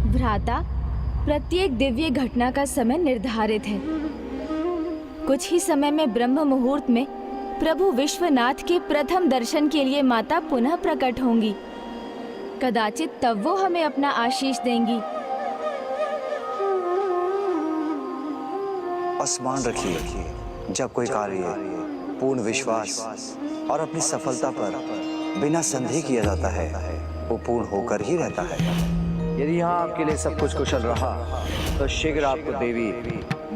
भ्राता, प्रत्येक दिव्य घटना का समय निर्धारित है। कुछ ही समय में ब्रह्म मुहूर्त में प्रभु विश्वनाथ के प्रथम दर्शन के लिए माता पुनः प्रकट होंगी। कदाचित तब वो हमें अपना आशीष देंगी। स्मरण रखिए, जब कोई कार्य पूर्ण विश्वास और अपनी सफलता पर बिना संदेह किया जाता है, वो पूर्ण होकर ही रहता है। यदि यहाँ आपके लिए सब कुछ कुशल रहा तो शीघ्र आपको देवी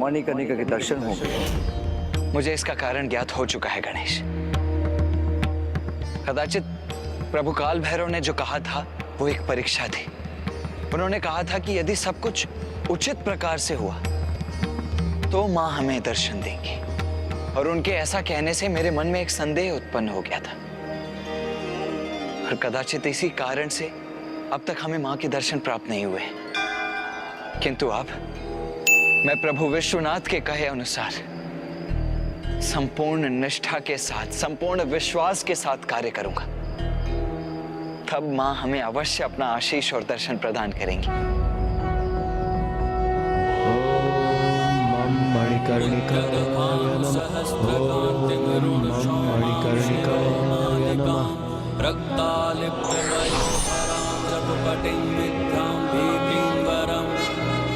मणिकर्णिका के दर्शन होंगे। मुझे इसका कारण ज्ञात हो चुका है गणेश। कदाचित प्रभु काल भैरव ने जो कहा था वो एक परीक्षा थी। उन्होंने कहा था कि यदि सब कुछ उचित प्रकार से हुआ तो माँ हमें दर्शन देंगी, और उनके ऐसा कहने से मेरे मन में एक संदेह उत्पन्न हो गया था, और कदाचित इसी कारण से अब तक हमें माँ के दर्शन प्राप्त नहीं हुए। किंतु अब मैं प्रभु विश्वनाथ के कहे अनुसार संपूर्ण निष्ठा के साथ, संपूर्ण विश्वास के साथ कार्य करूंगा। तब माँ हमें अवश्य अपना आशीष और दर्शन प्रदान करेंगी। मणिकर्णिकाय नमः। ओम मणिकर्णिकाय नमः।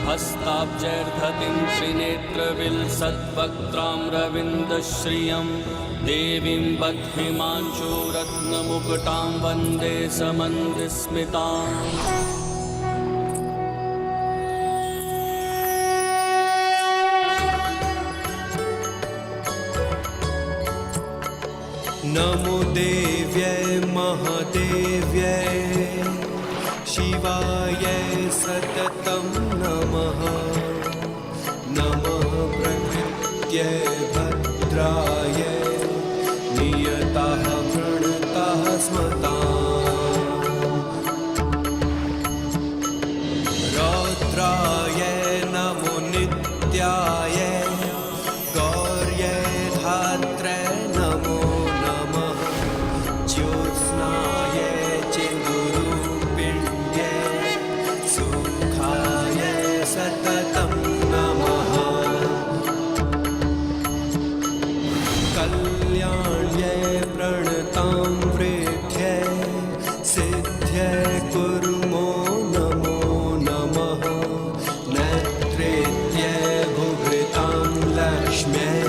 हस्ताब्जैर्धतिं त्रिनेत्रविलसद्वक्त्रां रविन्दश्रियं देवीं बद्धिमांशुरत्नमुकुटां वन्दे समन्विस्मिताम्। नमो देव्यै महादेव्यै शिवायै सततं नमः। नमः प्रकृत्यै भद्रायै नियतः प्रणतः स्मताम्। रौद्रायै नमो नित्यायै गौर्यै धात्रै नमो नमः। ज्योत्स्नायै चिन्दूरुपिण्ड्यै सुखायै सततं नमः। कल्याण्यै प्रणतां वृद्ध्यै सिद्ध्यै कुर्मो नमो नमः। नैत्रेत्यै भुभृतां लक्ष्म्यै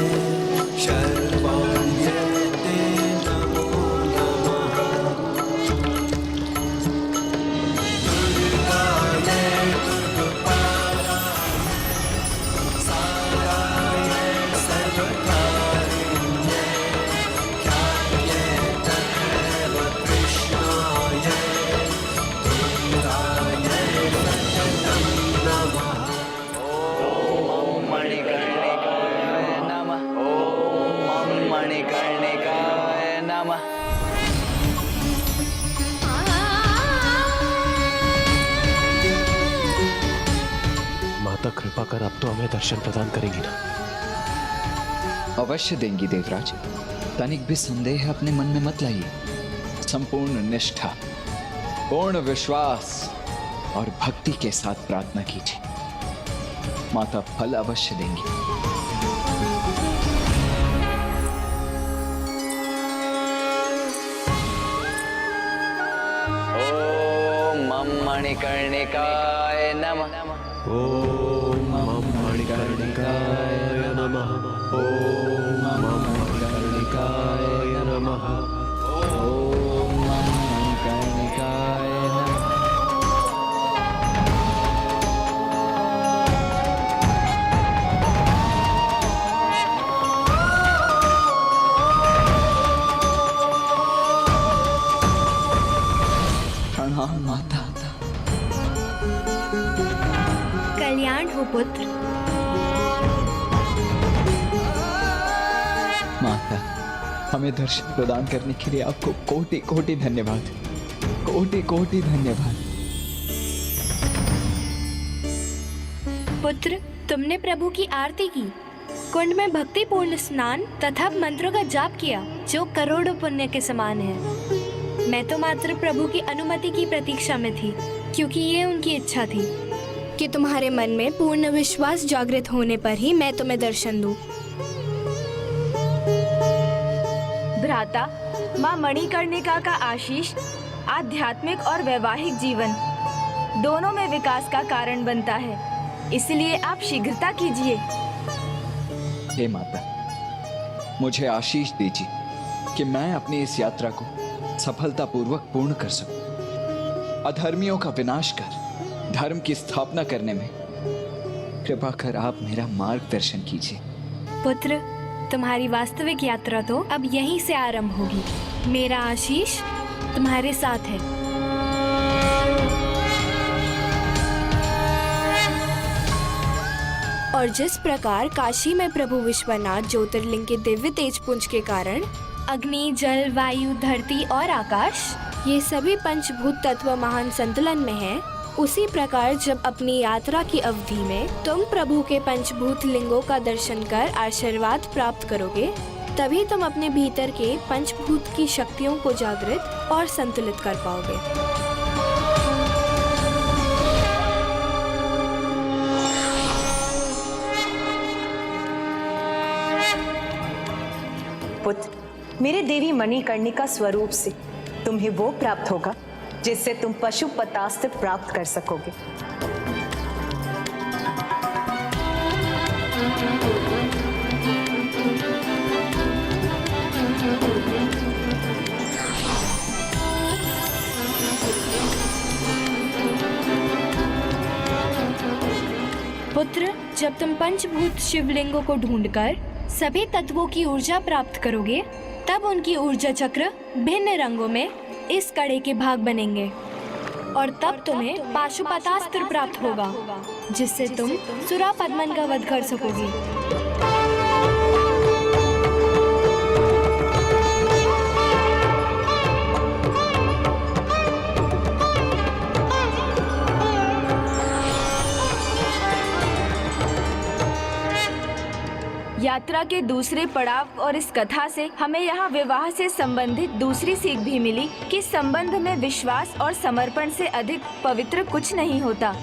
शर्वाण्यै ते नमो नमः। दुर्गायै दुर्गपालायै सारायै सर्वकारिण्यै ख्यात्यै तत्रैव कृष्णायै धूम्रायै सततं नमः। ओम मणिकर्णिकाय नमः। ओम मणिकर्णिकाय नमः। माता कृपा कर, अब तो हमें दर्शन प्रदान करेंगी ना? अवश्य देंगी देवराज। तनिक भी संदेह अपने मन में मत लाइए। संपूर्ण निष्ठा, पूर्ण विश्वास और भक्ति के साथ प्रार्थना कीजिए। माता फल अवश्य देंगी। ओम मणिकर्णिकाय नमः। ओम मणिकर्णिकाय नमः। ओम मणिकर्णिकाय नमः। ओम मणिकर्णिकाय नमः। प्रणाम माता। कल्याण हो पुत्र। माता, हमें दर्शन प्रदान करने के लिए आपको कोटि कोटि धन्यवाद। कोटि कोटि धन्यवाद। पुत्र, तुमने प्रभु की आरती की, कुंड में भक्तिपूर्ण स्नान तथा मंत्रों का जाप किया, जो करोड़ों पुण्य के समान है। मैं तो मात्र प्रभु की अनुमति की प्रतीक्षा में थी, क्योंकि ये उनकी इच्छा थी। कि तुम्हारे मन में पूर्ण विश्वास जागृत होने पर ही मैं तुम्हें दर्शन दूं। भ्राता, माँ मणिकर्णिका का आशीष आध्यात्मिक और वैवाहिक जीवन दोनों में विकास का कारण बनता है, इसलिए आप शीघ्रता कीजिए। हे माता, मुझे आशीष दीजिए कि मैं अपनी इस यात्रा को सफलतापूर्वक पूर्ण कर सकूं। अधर्मियों का विनाश कर धर्म की स्थापना करने में कृपा कर आप मेरा मार्गदर्शन कीजिए। पुत्र, तुम्हारी वास्तविक यात्रा तो अब यहीं से आरंभ होगी। मेरा आशीष तुम्हारे साथ है। और जिस प्रकार काशी में प्रभु विश्वनाथ ज्योतिर्लिंग के दिव्य तेजपुंज के कारण अग्नि, जल, वायु, धरती और आकाश ये सभी पंचभूत तत्व महान संतुलन में हैं, उसी प्रकार जब अपनी यात्रा की अवधि में तुम प्रभु के पंचभूत लिंगों का दर्शन कर आशीर्वाद प्राप्त करोगे, तभी तुम अपने भीतर के पंचभूत की शक्तियों को जागृत और संतुलित कर पाओगे। पुत्र, मेरे देवी मणिकर्णिका स्वरूप से तुम्हें वो प्राप्त होगा जिससे तुम पशुपतास्त्र प्राप्त कर सकोगे। पुत्र, जब तुम पंचभूत शिवलिंगों को ढूंढकर सभी तत्वों की ऊर्जा प्राप्त करोगे, तब उनकी ऊर्जा चक्र भिन्न रंगों में इस कड़े के भाग बनेंगे और तब तुम्हें पाशुपतास्त्र प्राप्त होगा, जिससे तुम सुरापद्मन का वध कर सकोगे। यात्रा के दूसरे पड़ाव और इस कथा से हमें यहाँ विवाह से संबंधित दूसरी सीख भी मिली कि संबंध में विश्वास और समर्पण से अधिक पवित्र कुछ नहीं होता।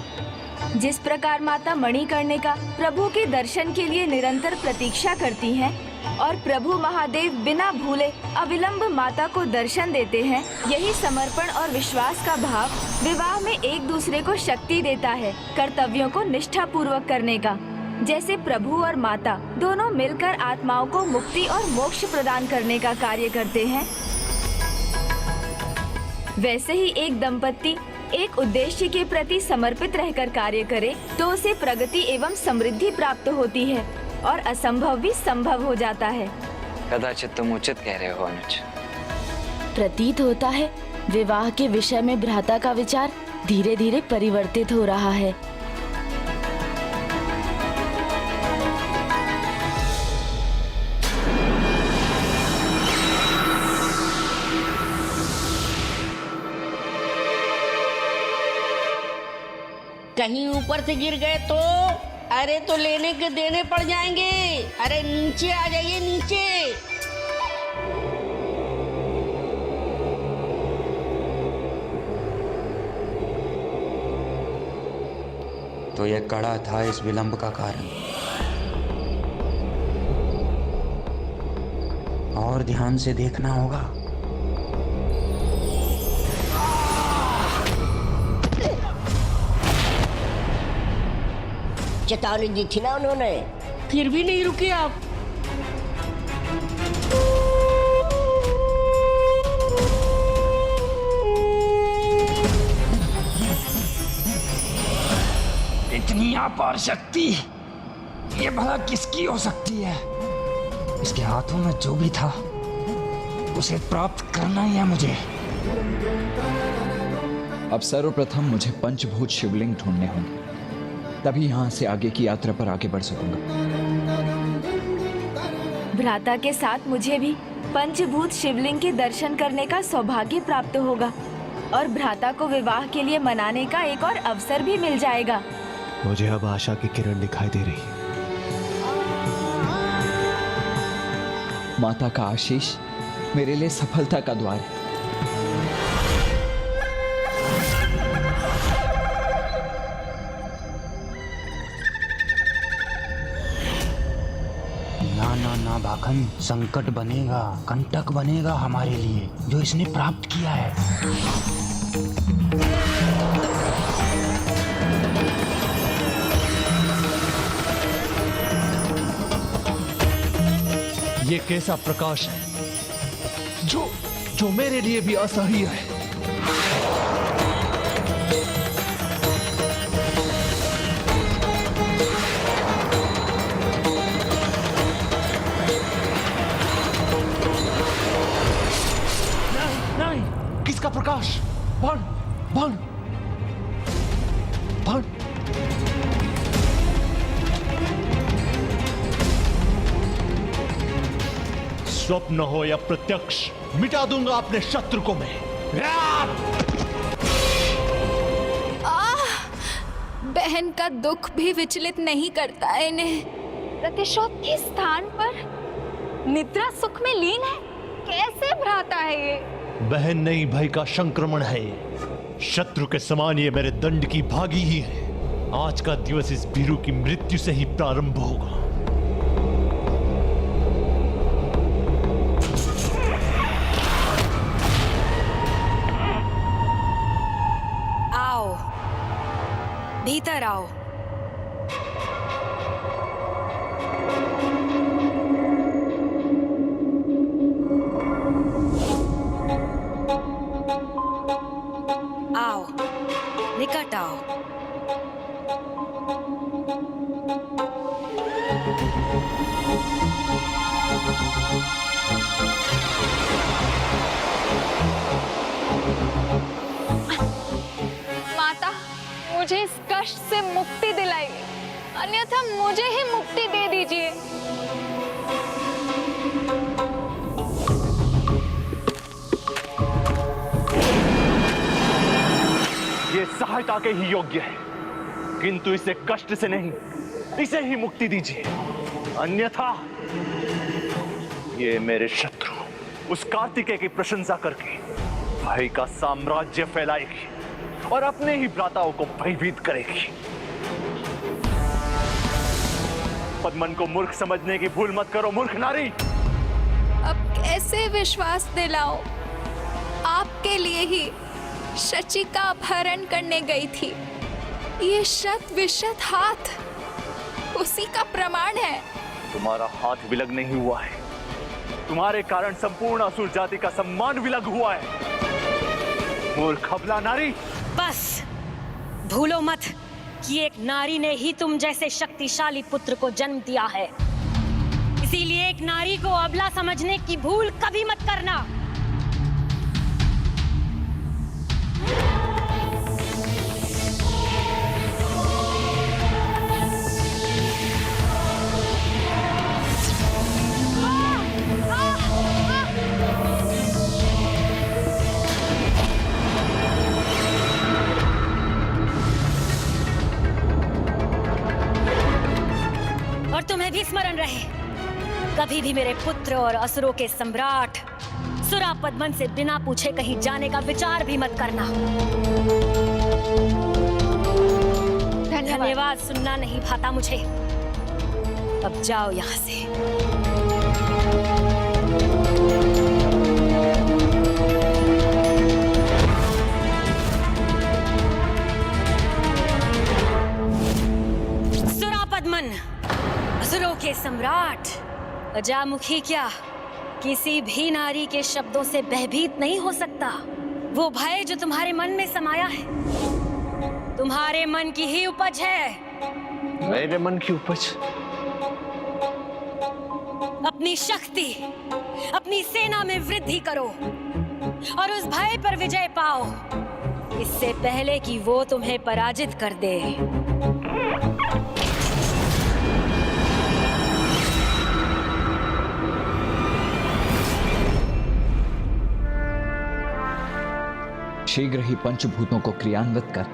जिस प्रकार माता मणिकर्णिका प्रभु के दर्शन के लिए निरंतर प्रतीक्षा करती हैं और प्रभु महादेव बिना भूले अविलंब माता को दर्शन देते हैं, यही समर्पण और विश्वास का भाव विवाह में एक दूसरे को शक्ति देता है कर्तव्यों को निष्ठा पूर्वक करने का। जैसे प्रभु और माता दोनों मिलकर आत्माओं को मुक्ति और मोक्ष प्रदान करने का कार्य करते हैं, वैसे ही एक दंपत्ति एक उद्देश्य के प्रति समर्पित रहकर कार्य करे तो उसे प्रगति एवं समृद्धि प्राप्त होती है और असंभव भी संभव हो जाता है। कदाचित तुम उचित कह रहे हो अनुज। प्रतीत होता है विवाह के विषय में भ्राता का विचार धीरे धीरे परिवर्तित हो रहा है। कहीं ऊपर से गिर गए तो अरे तो लेने के देने पड़ जाएंगे। अरे नीचे आ जाइए, नीचे। तो यह कड़ा था इस विलंब का कारण। और ध्यान से देखना होगा। चेतावनी दी थी ना उन्होंने, फिर भी नहीं रुके आप। इतनी अपार शक्ति ये भला किसकी हो सकती है? इसके हाथों में जो भी था उसे प्राप्त करना ही है मुझे। अब सर्वप्रथम मुझे पंचभूत शिवलिंग ढूंढने होंगे, तभी यहाँ से आगे की यात्रा पर आगे बढ़ सकूंगा। भ्राता के साथ मुझे भी पंचभूत शिवलिंग के दर्शन करने का सौभाग्य प्राप्त होगा और भ्राता को विवाह के लिए मनाने का एक और अवसर भी मिल जाएगा। मुझे अब आशा की किरण दिखाई दे रही है। माता का आशीष मेरे लिए सफलता का द्वार है। भाखन संकट बनेगा, कंटक बनेगा हमारे लिए जो इसने प्राप्त किया है। ये कैसा प्रकाश है जो मेरे लिए भी असह्य है। नहीं, किसका प्रकाश? बाण, बाण, बाण। स्वप्न हो या प्रत्यक्ष, मिटा दूंगा अपने शत्रु को मैं। बहन का दुख भी विचलित नहीं करता है इन्हें। प्रतिशोध के स्थान पर निद्रा सुख में लीन है। कैसे भ्राता है ये? बहन नहीं, भय का संक्रमण है। शत्रु के समान ये मेरे दंड की भागी ही है। आज का दिवस इस भीरू की मृत्यु से ही प्रारंभ होगा। भीतर आओ। आओ, निकट आओ। माता, मुझे इस कष्ट से मुक्ति दिलाइए, अन्यथा मुझे ही मुक्ति दे दीजिए। ये सहायता के ही योग्य है, किंतु इसे कष्ट से नहीं, इसे ही मुक्ति दीजिए, अन्यथा ये मेरे शत्रु उस कार्तिकेय की प्रशंसा करके भय का साम्राज्य फैलाएगी और अपने ही भ्राताओं को भयभीत करेगी। पद्मन को मूर्ख समझने की भूल मत करो, मूर्ख नारी। अब कैसे विश्वास दिलाओ? आपके लिए ही शची का अपहरण करने गई थी। ये शत विशत हाथ उसी का प्रमाण है। तुम्हारा हाथ विलग नहीं हुआ है, तुम्हारे कारण संपूर्ण असुर जाति का सम्मान विलग हुआ है। मूर्ख अबला नारी। बस भूलो मत कि एक नारी ने ही तुम जैसे शक्तिशाली पुत्र को जन्म दिया है। इसीलिए एक नारी को अबला समझने की भूल कभी मत करना। और तुम्हें भी स्मरण रहे, कभी भी मेरे पुत्र और असुरों के सम्राट सुरा पद्मन से बिना पूछे कहीं जाने का विचार भी मत करना। धन्यवाद। सुनना नहीं भाता मुझे। अब जाओ यहाँ से। सुरा पद्मन, असुरों के सम्राट, अजामुखी क्या किसी भी नारी के शब्दों से भयभीत नहीं हो सकता। वो भय जो तुम्हारे मन में समाया है, तुम्हारे मन की ही उपज है। मेरे मन की उपज? अपनी शक्ति, अपनी सेना में वृद्धि करो और उस भय पर विजय पाओ, इससे पहले कि वो तुम्हें पराजित कर दे। शीघ्र ही पंचभूतों को क्रियान्वित कर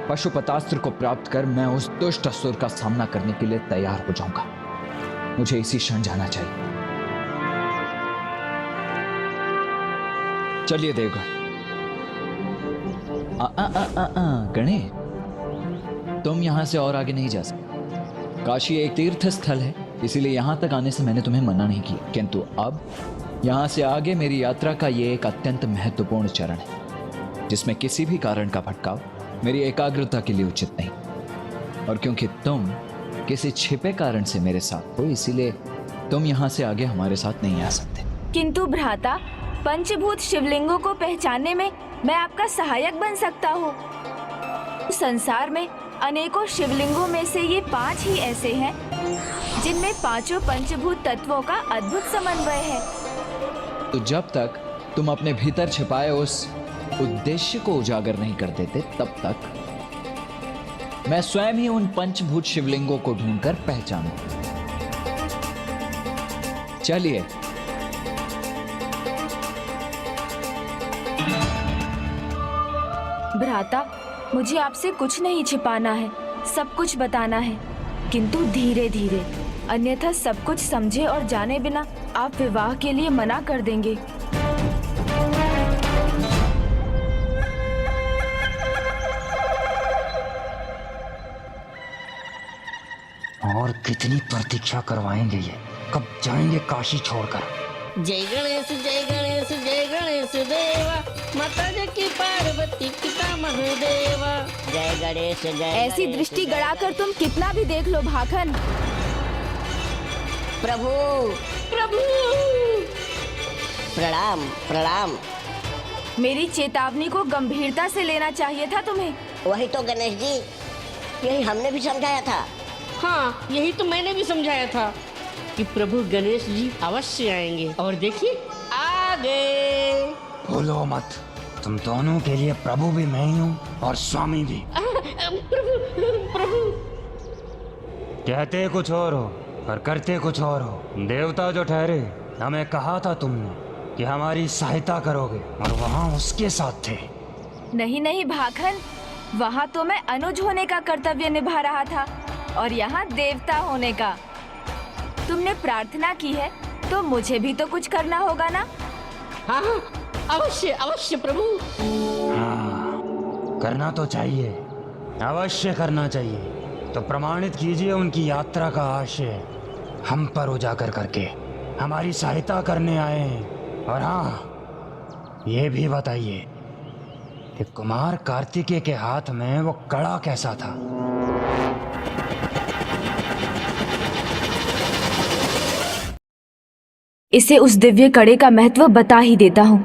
पशुपतास्त्र को प्राप्त कर मैं उस दुष्ट असुर का सामना करने के लिए तैयार हो जाऊंगा। मुझे इसी क्षण जाना चाहिए। चलिए देवगण। गणे, तुम यहां से और आगे नहीं जा सकते। काशी एक तीर्थ स्थल है, इसीलिए यहाँ तक आने से मैंने तुम्हें मना नहीं किया, किंतु अब यहाँ से आगे मेरी यात्रा का ये एक अत्यंत महत्वपूर्ण चरण है जिसमें किसी भी कारण का भटकाव मेरी एकाग्रता के लिए उचित नहीं। और क्योंकि तुम किसी छिपे कारण से मेरे साथ हो, इसीलिए तुम यहाँ से आगे हमारे साथ नहीं आ सकते। किंतु भ्राता, पंचभूत शिवलिंगों को पहचानने में मैं आपका सहायक बन सकता हूँ। संसार में अनेकों शिवलिंगों में से ये 5 ही ऐसे हैं जिनमें 5 पंचभूत तत्वों का अद्भुत समन्वय है। तो जब तक तुम अपने भीतर छिपाए उस उद्देश्य को उजागर नहीं कर देते, तब तक मैं स्वयं ही उन पंचभूत शिवलिंगों को ढूंढकर पहचानूं। चलिए। भ्राता, मुझे आपसे कुछ नहीं छिपाना है, सब कुछ बताना है, किंतु धीरे धीरे, अन्यथा सब कुछ समझे और जाने बिना आप विवाह के लिए मना कर देंगे। और कितनी प्रतीक्षा करवाएंगे ये? कब जाएंगे काशी छोड़कर? जय गणेश जय गणेश जय गणेश देवा, माता की पार्वती पिता महादेवा। जय गणेश जय। ऐसी दृष्टि गड़ाकर तुम कितना भी देख लो भाखन। प्रभु प्रभु, प्रणाम प्रणाम। मेरी चेतावनी को गंभीरता से लेना चाहिए था तुम्हें। वही तो गणेश जी, यही हमने भी समझाया था। हाँ, यही तो मैंने भी समझाया था कि प्रभु गणेश जी अवश्य आएंगे। और देखिए आ गए। भूलो मत, तुम दोनों के लिए प्रभु भी मैं ही हूँ और स्वामी भी। प्रभु प्रभु। कहते कुछ और हो और करते कुछ और हो। देवता जो ठहरे, हमें कहा था तुमने कि हमारी सहायता करोगे, और वहाँ उसके साथ थे। नहीं नहीं भाखन, वहाँ तो मैं अनुज होने का कर्तव्य निभा रहा था और यहाँ देवता होने का। तुमने प्रार्थना की है तो मुझे भी तो कुछ करना होगा ना। हाँ हाँ, अवश्य अवश्य प्रभु। हाँ, करना तो चाहिए, अवश्य करना चाहिए। तो प्रमाणित कीजिए उनकी यात्रा का आशय हम पर उजागर करके हमारी सहायता करने आए हैं। और हाँ, ये भी बताइए कि कुमार कार्तिकेय के हाथ में वो कड़ा कैसा था? इसे उस दिव्य कड़े का महत्व बता ही देता हूँ,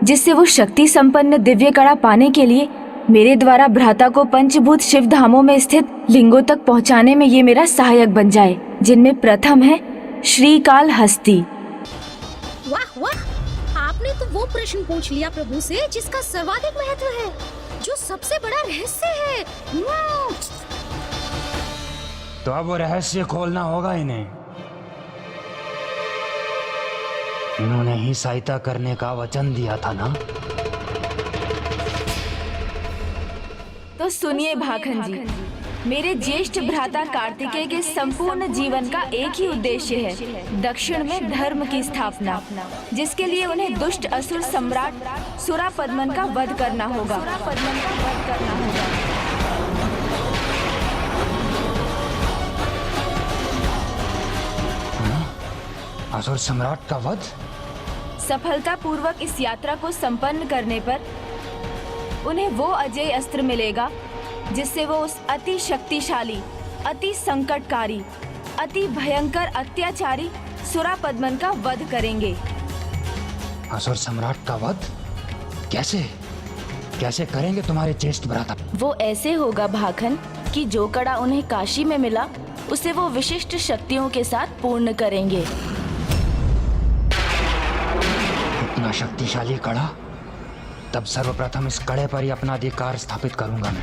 जिससे वो शक्ति संपन्न दिव्य कड़ा पाने के लिए मेरे द्वारा भ्राता को पंचभूत शिव धामों में स्थित लिंगों तक पहुँचाने में ये मेरा सहायक बन जाए, जिनमें प्रथम है श्रीकालहस्ती। वाह वाह, आपने तो वो प्रश्न पूछ लिया प्रभु से जिसका सर्वाधिक महत्व है, जो सबसे बड़ा रहस्य है। तो अब वो रहस्य खोलना होगा इन्हें। इन्होंने ही सहायता करने का वचन दिया था ना। तो सुनिए भाखन जी, मेरे ज्येष्ठ भ्राता कार्तिकेय के संपूर्ण जीवन का एक ही उद्देश्य है, दक्षिण में धर्म की स्थापना, जिसके लिए उन्हें दुष्ट असुर सम्राट सुरापद्मन का वध करना होगा। असुर सम्राट का वध? सफलता पूर्वक इस यात्रा को संपन्न करने पर उन्हें वो अजय अस्त्र मिलेगा जिससे वो उस अति शक्तिशाली, अति संकटकारी, अति भयंकर अत्याचारी सुरापद्मन का वध करेंगे। असुर सम्राट का वध कैसे कैसे करेंगे तुम्हारे ज्येष्ठ भ्राता? वो ऐसे होगा भाखन कि जो कड़ा उन्हें काशी में मिला उसे वो विशिष्ट शक्तियों के साथ पूर्ण करेंगे। इतना शक्तिशाली कड़ा? तब सर्वप्रथम इस कड़े पर ही अपना अधिकार स्थापित करूंगा मैं।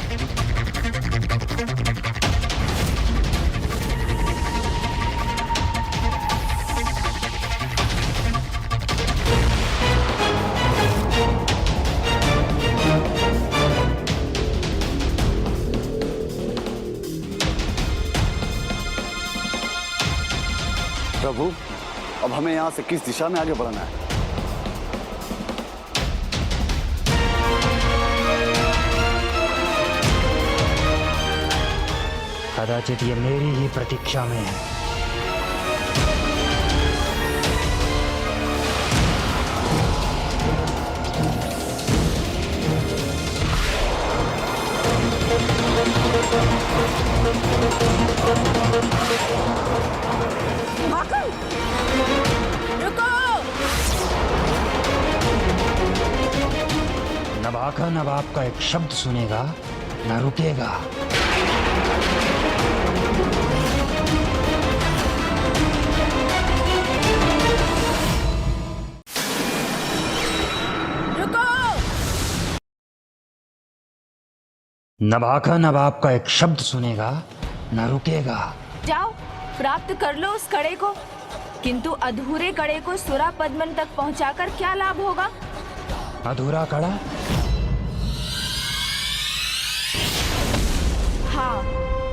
प्रभु, अब हमें यहाँ से किस दिशा में आगे बढ़ना है? कदाचित ये मेरी ही प्रतीक्षा में है। नवाका नवाब का एक शब्द सुनेगा न रुकेगा। नवाका नवाब का एक शब्द सुनेगा न रुकेगा। जाओ प्राप्त कर लो उस कड़े को, किंतु अधूरे कड़े को सुरा पद्मन तक पहुंचाकर क्या लाभ होगा? अधूरा कड़ा? हाँ,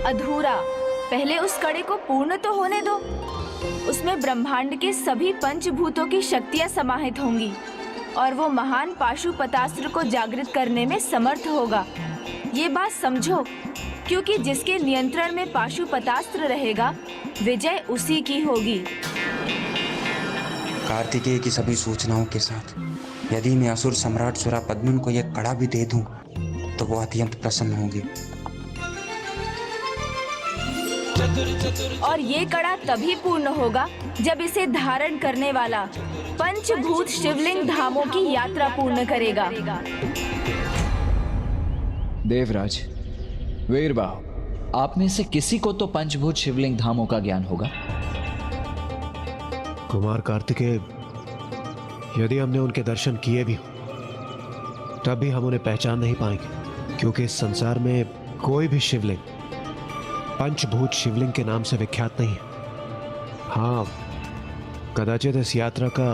अधूरा। पहले उस कड़े को पूर्ण तो होने दो। उसमें ब्रह्मांड के सभी पंचभूतों की शक्तियां समाहित होंगी और वो महान पाशुपतास्त्र को जागृत करने में समर्थ होगा। ये बात समझो, क्योंकि जिसके नियंत्रण में पाशुपतास्त्र रहेगा विजय उसी की होगी। कार्तिकेय की सभी सूचनाओं के साथ यदि मैं असुर सम्राट सुरा पद्मन को यह कड़ा भी दे दूं तो वो अत्यंत प्रसन्न होंगे। और ये कड़ा तभी पूर्ण होगा जब इसे धारण करने वाला पंचभूत शिवलिंग धामों की यात्रा पूर्ण करेगा। देवराज, वीरबाहु, आप में से किसी को तो पंचभूत शिवलिंग धामों का ज्ञान होगा। कुमार कार्तिकेय, यदि हमने उनके दर्शन किए भी तब भी हम उन्हें पहचान नहीं पाएंगे, क्योंकि इस संसार में कोई भी शिवलिंग पंचभूत शिवलिंग के नाम से विख्यात नहीं है। हाँ, कदाचित इस यात्रा का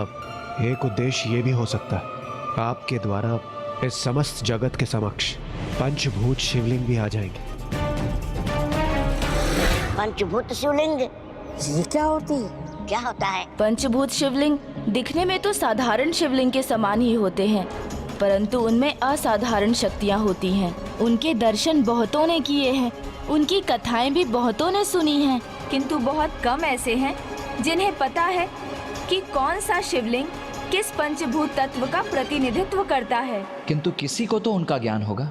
एक उद्देश्य ये भी हो सकता है, आपके द्वारा इस समस्त जगत के समक्ष पंचभूत शिवलिंग भी आ जाएंगे। पंचभूत शिवलिंग ये क्या होती है? क्या होता है? पंचभूत शिवलिंग दिखने में तो साधारण शिवलिंग के समान ही होते हैं, परंतु उनमें असाधारण शक्तियां होती हैं। उनके दर्शन बहुतों ने किए हैं, उनकी कथाएं भी बहुतों ने सुनी हैं, किंतु बहुत कम ऐसे हैं जिन्हें पता है कि कौन सा शिवलिंग किस पंचभूत तत्व का प्रतिनिधित्व करता है। किंतु किसी को तो उनका ज्ञान होगा।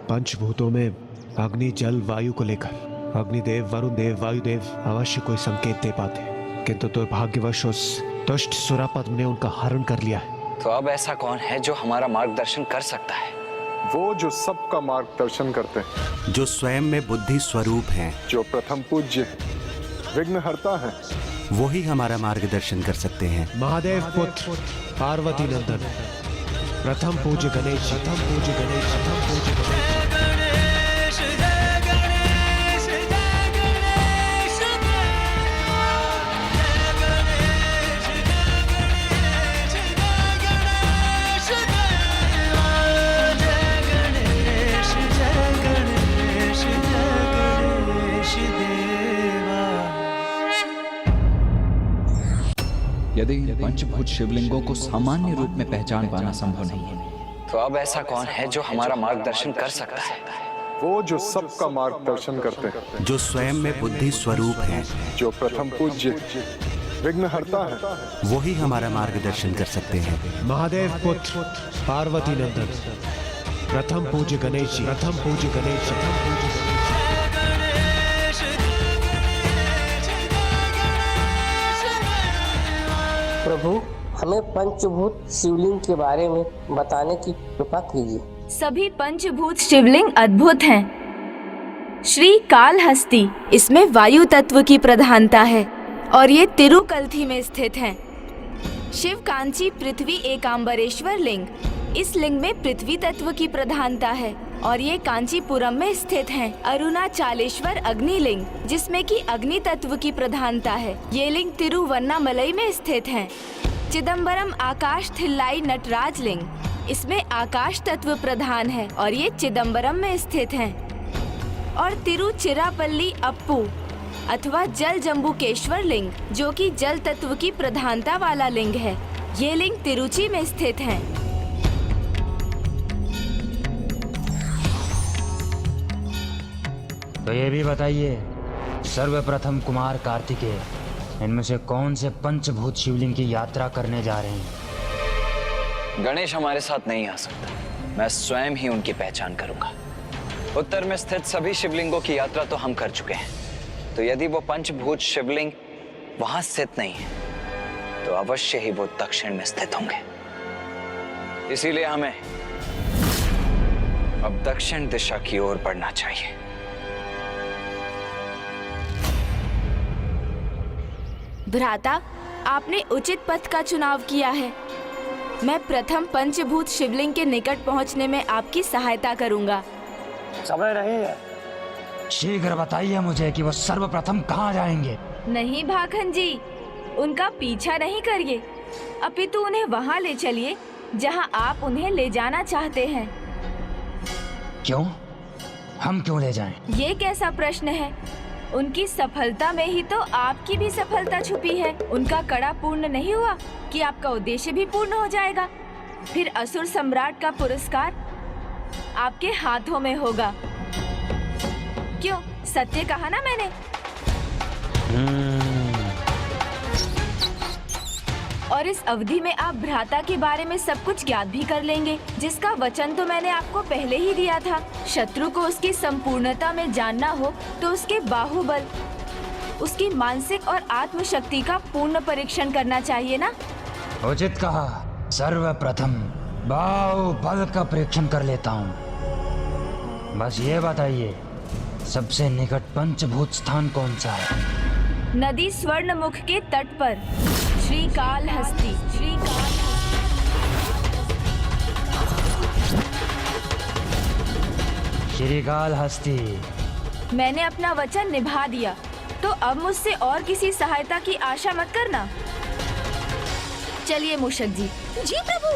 पंचभूतों में अग्नि, जल, वायु को लेकर अग्निदेव, वरुण देव, वायुदेव अवश्य कोई संकेत दे पाते, किंतु दुर्भाग्यवश उस दुष्ट सुरापद्म ने उनका हरण कर लिया है। तो अब ऐसा कौन है जो हमारा मार्गदर्शन कर सकता है? वो जो सबका मार्गदर्शन करते हैं, जो स्वयं में बुद्धि स्वरूप हैं, जो प्रथम पूज्य विघ्नहर्ता है, वो ही हमारा मार्गदर्शन कर सकते हैं। महादेव पुत्र पार्वती नंदन, प्रथम पूज्य गणेश, प्रथम पूज्य गणेश, प्रथम पूज्य गणेश। यदि इन पंचभूत शिवलिंगों को सामान्य रूप में पहचान पाना संभव नहीं है, तो अब ऐसा कौन है जो हमारा मार्गदर्शन कर सकता है? वो जो सबका मार्गदर्शन करते हैं, जो स्वयं में बुद्धि स्वरूप हैं, जो प्रथम पूज्य विघ्नहर्ता है, वो ही हमारा मार्गदर्शन कर सकते हैं। महादेव पुत्र पार्वती नंदन, प्रथम पूज्य गणेश जी, प्रथम पूज्य गणेश, प्रथम पूज्य गणेश। प्रभु, हमें पंचभूत शिवलिंग के बारे में बताने की कृपा कीजिए। सभी पंचभूत शिवलिंग अद्भुत हैं। श्री कालहस्ती, इसमें वायु तत्व की प्रधानता है और ये तिरुकल्थी में स्थित हैं। शिव कांची पृथ्वी एकांबरेश्वर लिंग, इस लिंग में पृथ्वी तत्व की प्रधानता है और ये कांचीपुरम में स्थित हैं। अरुणाचलेश्वर अग्निलिंग, जिसमें कि अग्नि तत्व की प्रधानता है, ये लिंग तिरुवन्नामलई में स्थित हैं। चिदम्बरम आकाश थिल्लाई नटराज लिंग, इसमें आकाश तत्व प्रधान है और ये चिदम्बरम में स्थित हैं। और तिरुचिरापल्ली अप्पू अथवा जल जम्बुकेश्वर लिंग, जो कि जल तत्व की प्रधानता वाला लिंग है, ये लिंग तिरुचि में स्थित हैं। तो ये भी बताइए, सर्वप्रथम कुमार कार्तिकेय, इनमें से कौन से पंचभूत शिवलिंग की यात्रा करने जा रहे हैं? गणेश हमारे साथ नहीं आ सकता, मैं स्वयं ही उनकी पहचान करूंगा। उत्तर में स्थित सभी शिवलिंगों की यात्रा तो हम कर चुके हैं, तो यदि वो पंचभूत शिवलिंग वहां स्थित नहीं है तो अवश्य ही वो दक्षिण में स्थित होंगे। इसीलिए हमें अब दक्षिण दिशा की ओर बढ़ना चाहिए। भ्राता, आपने उचित पथ का चुनाव किया है। मैं प्रथम पंचभूत शिवलिंग के निकट पहुंचने में आपकी सहायता करूंगा। समय नहीं है, शीघ्र बताइए मुझे कि वो सर्वप्रथम कहाँ जाएंगे। नहीं भाखन जी, उनका पीछा नहीं करिए, अपितु उन्हें वहाँ ले चलिए जहाँ आप उन्हें ले जाना चाहते हैं। क्यों? हम क्यों ले जाएं? ये कैसा प्रश्न है? उनकी सफलता में ही तो आपकी भी सफलता छुपी है। उनका कड़ा पूर्ण नहीं हुआ कि आपका उद्देश्य भी पूर्ण हो जाएगा। फिर असुर सम्राट का पुरस्कार आपके हाथों में होगा। क्यों, सत्य कहा ना मैंने? और इस अवधि में आप भ्राता के बारे में सब कुछ ज्ञात भी कर लेंगे, जिसका वचन तो मैंने आपको पहले ही दिया था। शत्रु को उसकी संपूर्णता में जानना हो तो उसके बाहुबल, उसकी मानसिक और आत्म शक्ति का पूर्ण परीक्षण करना चाहिए ना? उचित कहा। सर्वप्रथम बाहुबल का परीक्षण कर लेता हूँ। बस ये बताइए, सबसे निकट पंचभूत स्थान कौन सा है? नदी स्वर्णमुख के तट पर श्रीकालहस्ती। श्रीकालहस्ती। मैंने अपना वचन निभा दिया, तो अब मुझसे और किसी सहायता की आशा मत करना। चलिए मूषक जी। जी प्रभु।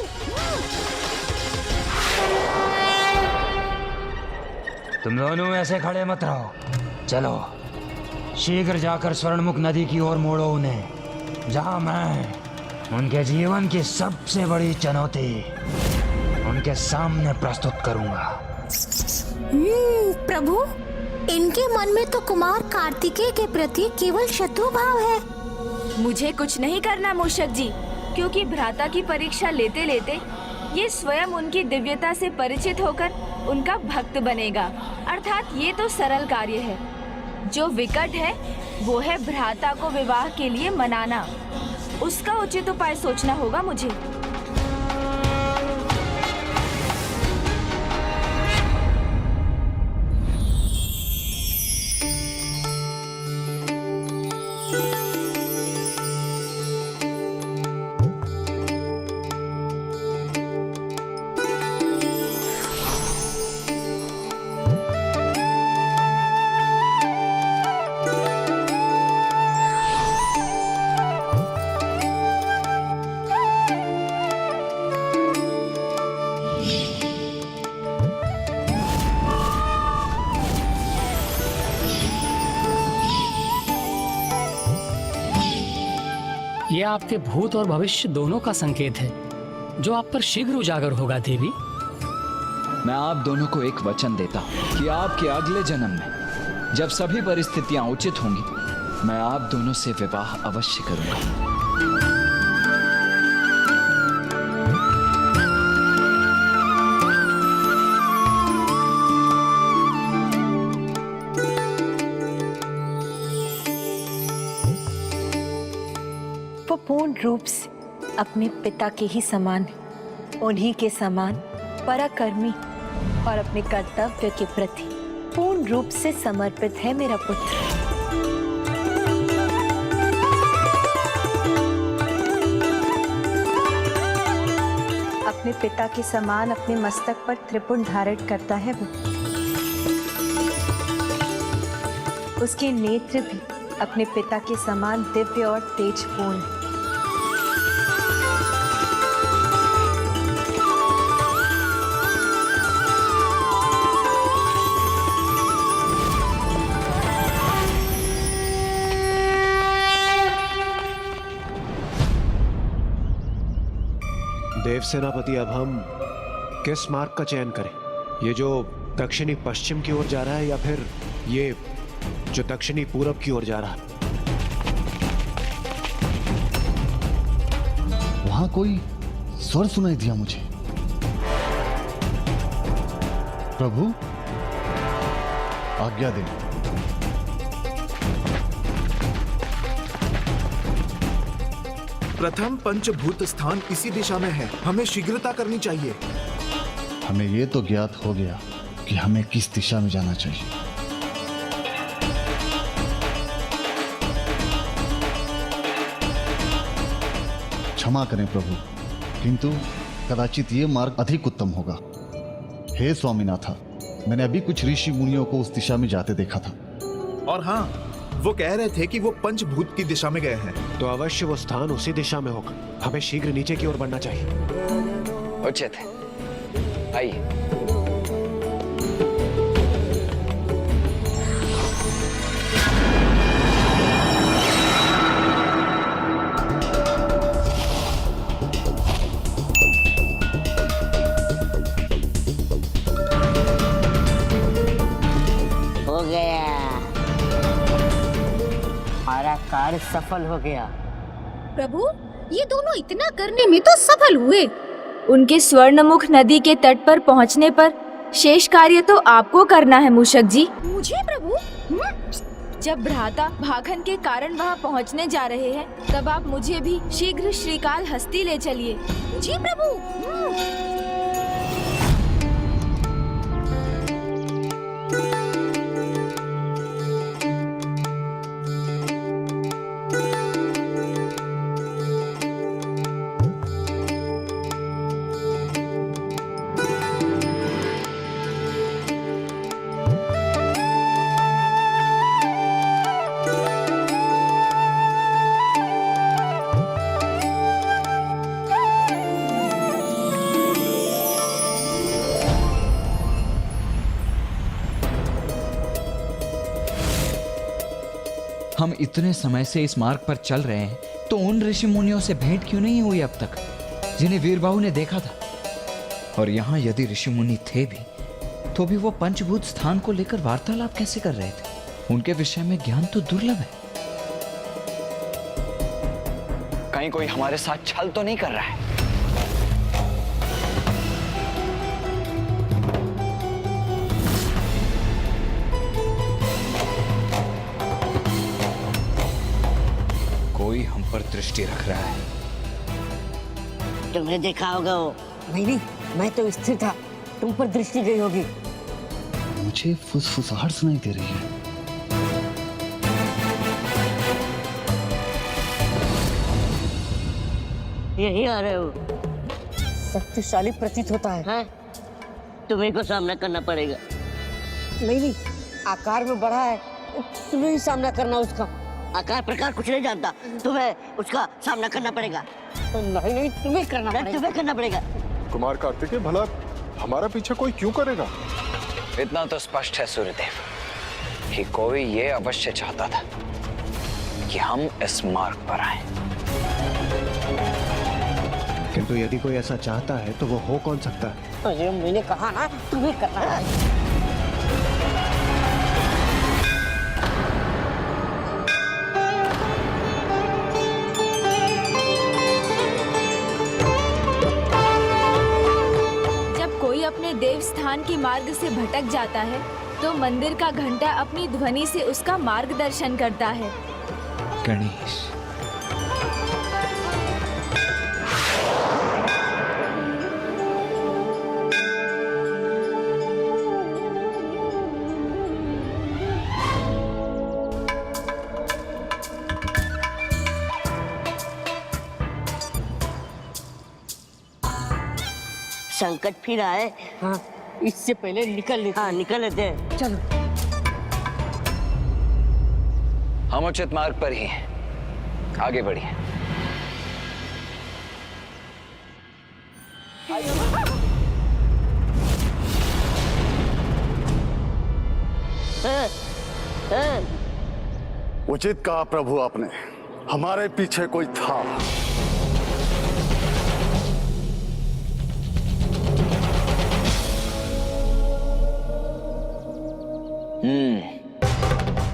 तुम दोनों ऐसे खड़े मत रहो, चलो शीघ्र जाकर स्वर्णमुख नदी की ओर मोड़ो उन्हें, जहां मैं उनके जीवन की सबसे बड़ी चुनौती उनके सामने प्रस्तुत करूंगा। प्रभु, इनके मन में तो कुमार कार्तिकेय के प्रति केवल शत्रु भाव है। मुझे कुछ नहीं करना मूषक जी, क्योंकि भ्राता की परीक्षा लेते लेते ये स्वयं उनकी दिव्यता से परिचित होकर उनका भक्त बनेगा। अर्थात ये तो सरल कार्य है। जो विकट है वो है भ्राता को विवाह के लिए मनाना। उसका उचित उपाय सोचना होगा मुझे। ये आपके भूत और भविष्य दोनों का संकेत है, जो आप पर शीघ्र उजागर होगा देवी। मैं आप दोनों को एक वचन देता हूँ कि आपके अगले जन्म में जब सभी परिस्थितियां उचित होंगी, मैं आप दोनों से विवाह अवश्य करूंगा। वो पूर्ण रूप से अपने पिता के ही समान, उन्हीं के समान पराक्रमी और अपने कर्तव्य के प्रति पूर्ण रूप से समर्पित है मेरा पुत्र। अपने पिता के समान अपने मस्तक पर त्रिपुर धारण करता है वो। उसके नेत्र भी अपने पिता के समान दिव्य और तेजपूर्ण है। देव सेनापति, अब हम किस मार्ग का चयन करें? ये जो दक्षिणी पश्चिम की ओर जा रहा है, या फिर ये जो दक्षिणी पूरब की ओर जा रहा है? वहां कोई स्वर सुनाई दिया मुझे। प्रभु, आज्ञा दें। प्रथम पंचभूत स्थान इसी दिशा में है, हमें शीघ्रता करनी चाहिए। हमें ये तो ज्ञात हो गया कि हमें किस दिशा में जाना चाहिए। क्षमा करें प्रभु, किंतु कदाचित ये मार्ग अधिक उत्तम होगा। हे स्वामीनाथा, मैंने अभी कुछ ऋषि मुनियों को उस दिशा में जाते देखा था। और हाँ, वो कह रहे थे कि वो पंचभूत की दिशा में गए हैं। तो अवश्य वो स्थान उसी दिशा में होगा। हमें शीघ्र नीचे की ओर बढ़ना चाहिए। उचित है, आइए। हो गया, हमारा कार्य सफल हो गया। प्रभु, ये दोनों इतना करने में तो सफल हुए। उनके स्वर्णमुख नदी के तट पर पहुंचने पर शेष कार्य तो आपको करना है मूषक जी। मुझे प्रभु? जब भ्राता भाखन के कारण वहां पहुंचने जा रहे हैं, तब आप मुझे भी शीघ्र श्रीकाल हस्ती ले चलिए। जी प्रभु। हम इतने समय से इस मार्ग पर चल रहे हैं, तो उन ऋषि मुनियों से भेंट क्यों नहीं हुई अब तक, जिन्हें वीरबाहु ने देखा था? और यहाँ यदि ऋषि मुनि थे भी, तो भी वो पंचभूत स्थान को लेकर वार्तालाप कैसे कर रहे थे? उनके विषय में ज्ञान तो दुर्लभ है। कहीं कोई हमारे साथ छल तो नहीं कर रहा है? कोई हम पर दृष्टि रख रहा है। तुमने देखा होगा वो। नहीं, मैं तो स्थिर था, तुम पर दृष्टि गई होगी। मुझे फुसफुसाहट सुनाई दे रही है। यही आ रहे हो। शक्तिशाली प्रतीत होता है। तुम्हें को सामना करना पड़ेगा। नहीं, आकार में बड़ा है, तुम्हें ही सामना करना उसका। आकार प्रकार कुछ नहीं जानता, तुम्हें उसका सामना करना पड़ेगा। नहीं, तुम्हें करना पड़ेगा। तुम्हें करना पड़ेगा। कुमार कार्तिकेय, भला हमारा पीछे कोई क्यों करेगा? इतना तो स्पष्ट है सूर्यदेव कि कोई ये अवश्य चाहता था कि हम इस मार्ग पर आए। किंतु यदि कोई ऐसा चाहता है तो वो हो कौन सकता है? तो ये मैंने कहा ना, तुम्हें करना है। अपने देव स्थान के मार्ग से भटक जाता है, तो मंदिर का घंटा अपनी ध्वनि से उसका मार्गदर्शन करता है। गणेश, संकट फिर आए। हाँ, इससे पहले निकल लेते। हाँ, निकल लेते हैं। चलो। हम उचित मार्ग पर ही हैं, आगे बढ़िए। उचित कहा प्रभु आपने, हमारे पीछे कोई था।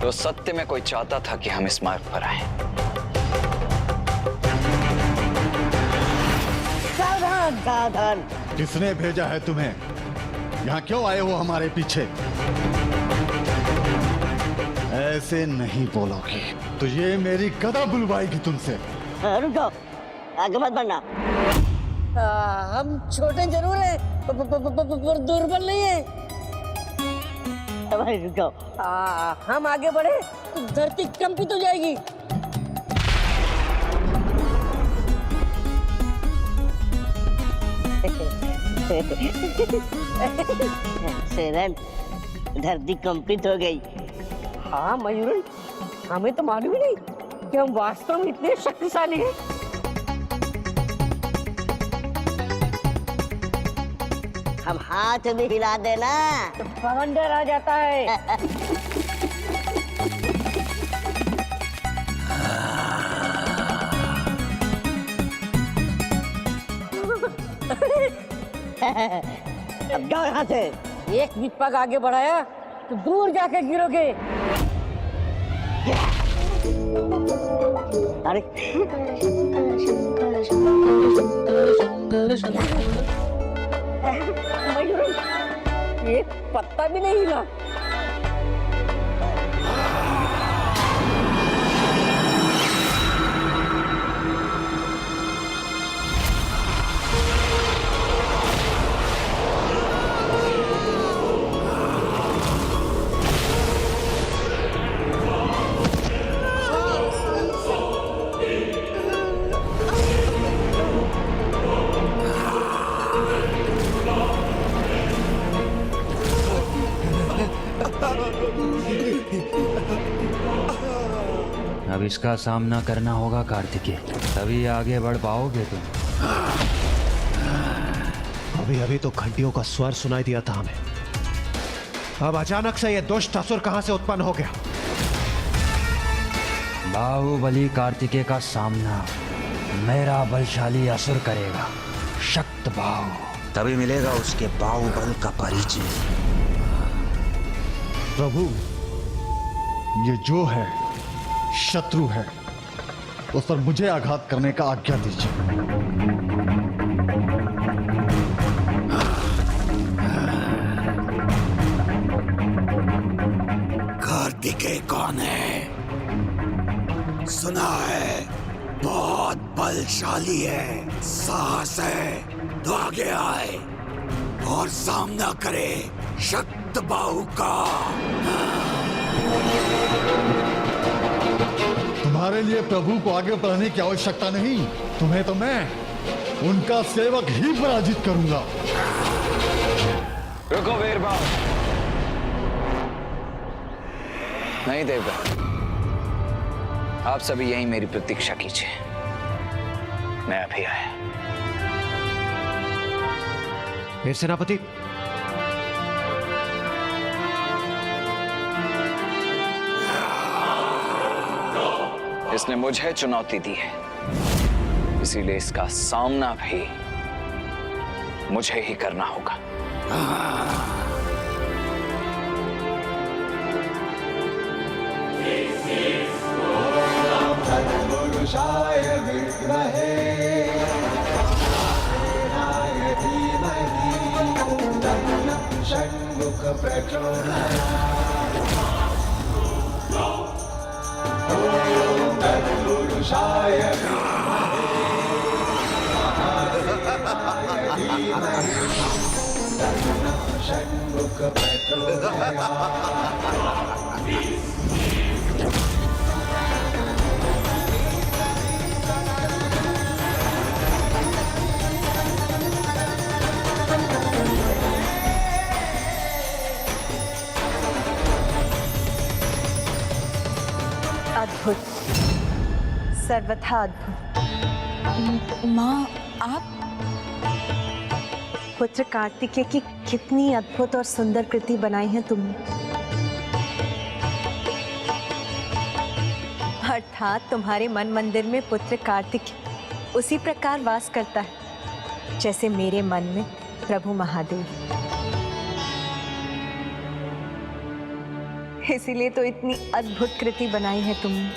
तो सत्य में कोई चाहता था कि हम इस मार्ग पर आए। सावधान, सावधान। किसने भेजा है तुम्हें? यहाँ क्यों आए हो हमारे पीछे? ऐसे नहीं बोलोगे तो ये मेरी गदा बुलवाएगी तुमसे। रुको, आगे मत बढ़ना। हम छोटे जरूर हैं, दुर्बल नहीं है। भाई रुको, हम आगे बढ़े तो धरती कंपित हो जाएगी। सेरन, धरती कंपित हो गई। हाँ मयूरन, हमें तो मालूम ही नहीं कि हम वास्तव में इतने शक्तिशाली हैं। हम हाथ भी हिला देना तो बवंडर आ जाता है। अब जाओ यहाँ से। एक भी पग आगे बढ़ाया तो दूर जाके गिरोगे। अरे मयूर, एक पत्ता भी नहीं हिला। अब इसका सामना करना होगा कार्तिकेय, तभी आगे बढ़ पाओगे तुम। अभी अभी तो घंटियों का स्वर सुनाई दिया था हमें, अब अचानक से ये दुष्ट असुर कहां से उत्पन्न हो गया? बाहुबली कार्तिकेय का सामना मेरा बलशाली असुर करेगा, शक्त बाहु। तभी मिलेगा उसके बाहुबल का परिचय। प्रभु, ये जो है शत्रु है, उस पर मुझे आघात करने का आज्ञा दीजिए। कार्तिकेय कौन है? सुना है बहुत बलशाली है, साहस है तो आगे आए और सामना करे शक्त बाहु का। तुम्हारे लिए प्रभु को आगे बढ़ाने की आवश्यकता नहीं, तुम्हें तो मैं उनका सेवक ही पराजित करूंगा। रुको वीरबाहु। नहीं देवता, आप सभी यहीं मेरी प्रतीक्षा कीजिए, मैं अभी आया। हे सेनापति, इसने मुझे चुनौती दी है, इसीलिए इसका सामना भी मुझे ही करना होगा। अद्भुत, सर्वथा अद्भुत। माँ, आप पुत्र कार्तिकेय की कितनी अद्भुत और सुंदर कृति बनाई है तुमने। अर्थात तुम्हारे मन मंदिर में पुत्र कार्तिकेय उसी प्रकार वास करता है जैसे मेरे मन में प्रभु महादेव। इसीलिए तो इतनी अद्भुत कृति बनाई है तुमने।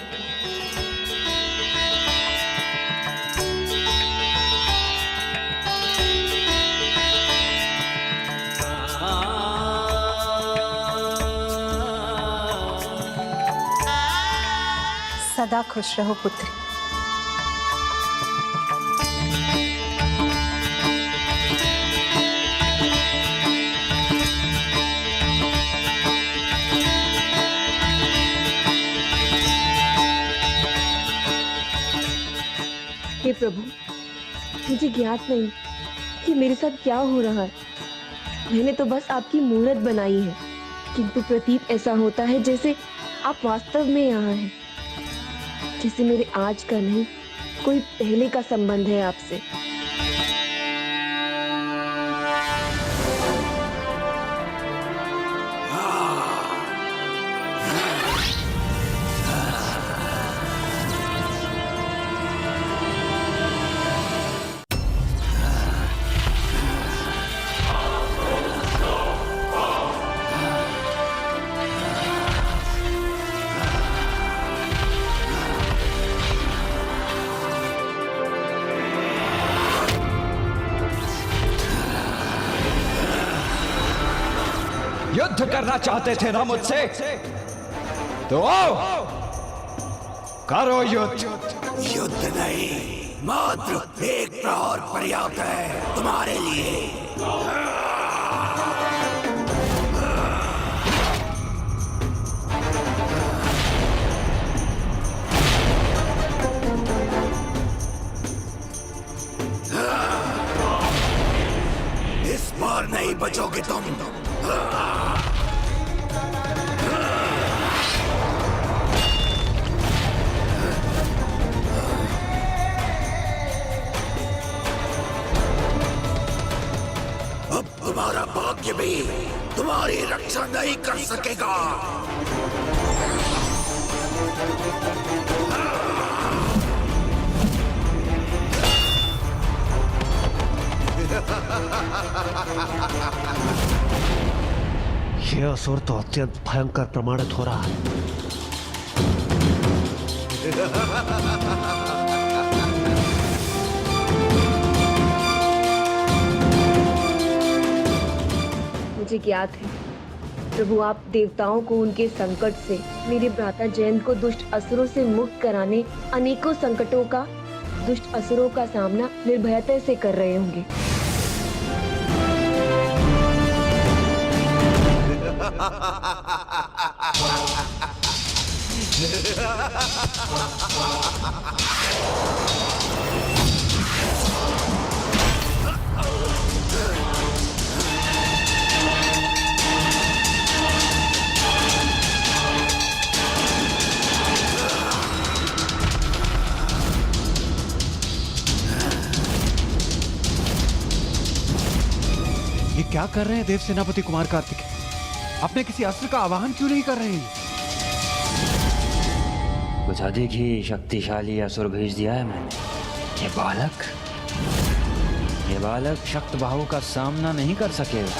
सदा खुश रहो पुत्र। हे प्रभु, मुझे ज्ञात नहीं कि मेरे साथ क्या हो रहा है। मैंने तो बस आपकी मूर्त बनाई है, किंतु प्रतीत ऐसा होता है जैसे आप वास्तव में यहाँ हैं, जैसे मेरे आज का नहीं कोई पहले का संबंध है आपसे। युद्ध करना चाहते थे ना मुझसे, तो आओ करो युद्ध। युद्ध नहीं, मात्र एक प्रहर पर्याप्त है तुम्हारे लिए। इस बार नहीं बचोगे तुम। अब तुम्हारा भाग्य भी तुम्हारी रक्षा नहीं कर सकेगा। यह असुर तो अत्यंत भयंकर प्रमाणित हो रहा है। मुझे ज्ञात है प्रभु, आप देवताओं को उनके संकट से, मेरे भ्राता जयंत को दुष्ट असुरों से मुक्त कराने अनेकों संकटों का, दुष्ट असुरों का सामना निर्भयता से कर रहे होंगे। ये क्या कर रहे हैं देव सेनापति कुमार कार्तिक? अपने किसी अस्त्र का आवाहन क्यों नहीं कर रहे हैं? कुछ अधिक ही शक्तिशाली असुर भेज दिया है मैंने। ये बालक शक्त बाहु का सामना नहीं कर सकेगा।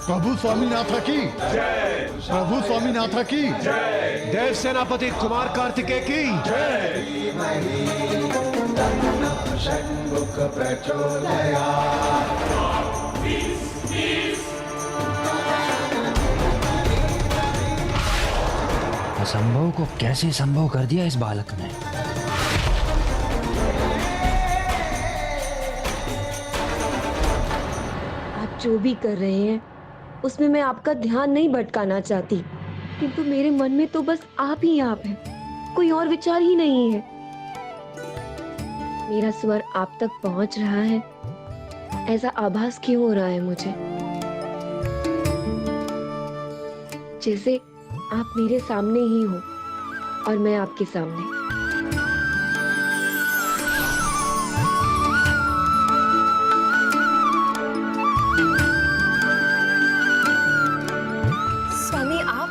प्रभु स्वामीनाथ की जय। प्रभु स्वामीनाथ की जय। देव सेनापति कुमार कार्तिकेय की जय। असंभव को कैसे संभव कर दिया इस बालक ने। आप जो भी कर रहे हैं उसमें मैं आपका ध्यान नहीं भटकाना चाहती, किंतु मेरे मन में तो बस आप ही आप हैं, कोई और विचार ही नहीं है। मेरा स्वर आप तक पहुंच रहा है, ऐसा आभास क्यों हो रहा है मुझे? जैसे आप मेरे सामने ही हो और मैं आपके सामने। स्वामी आप?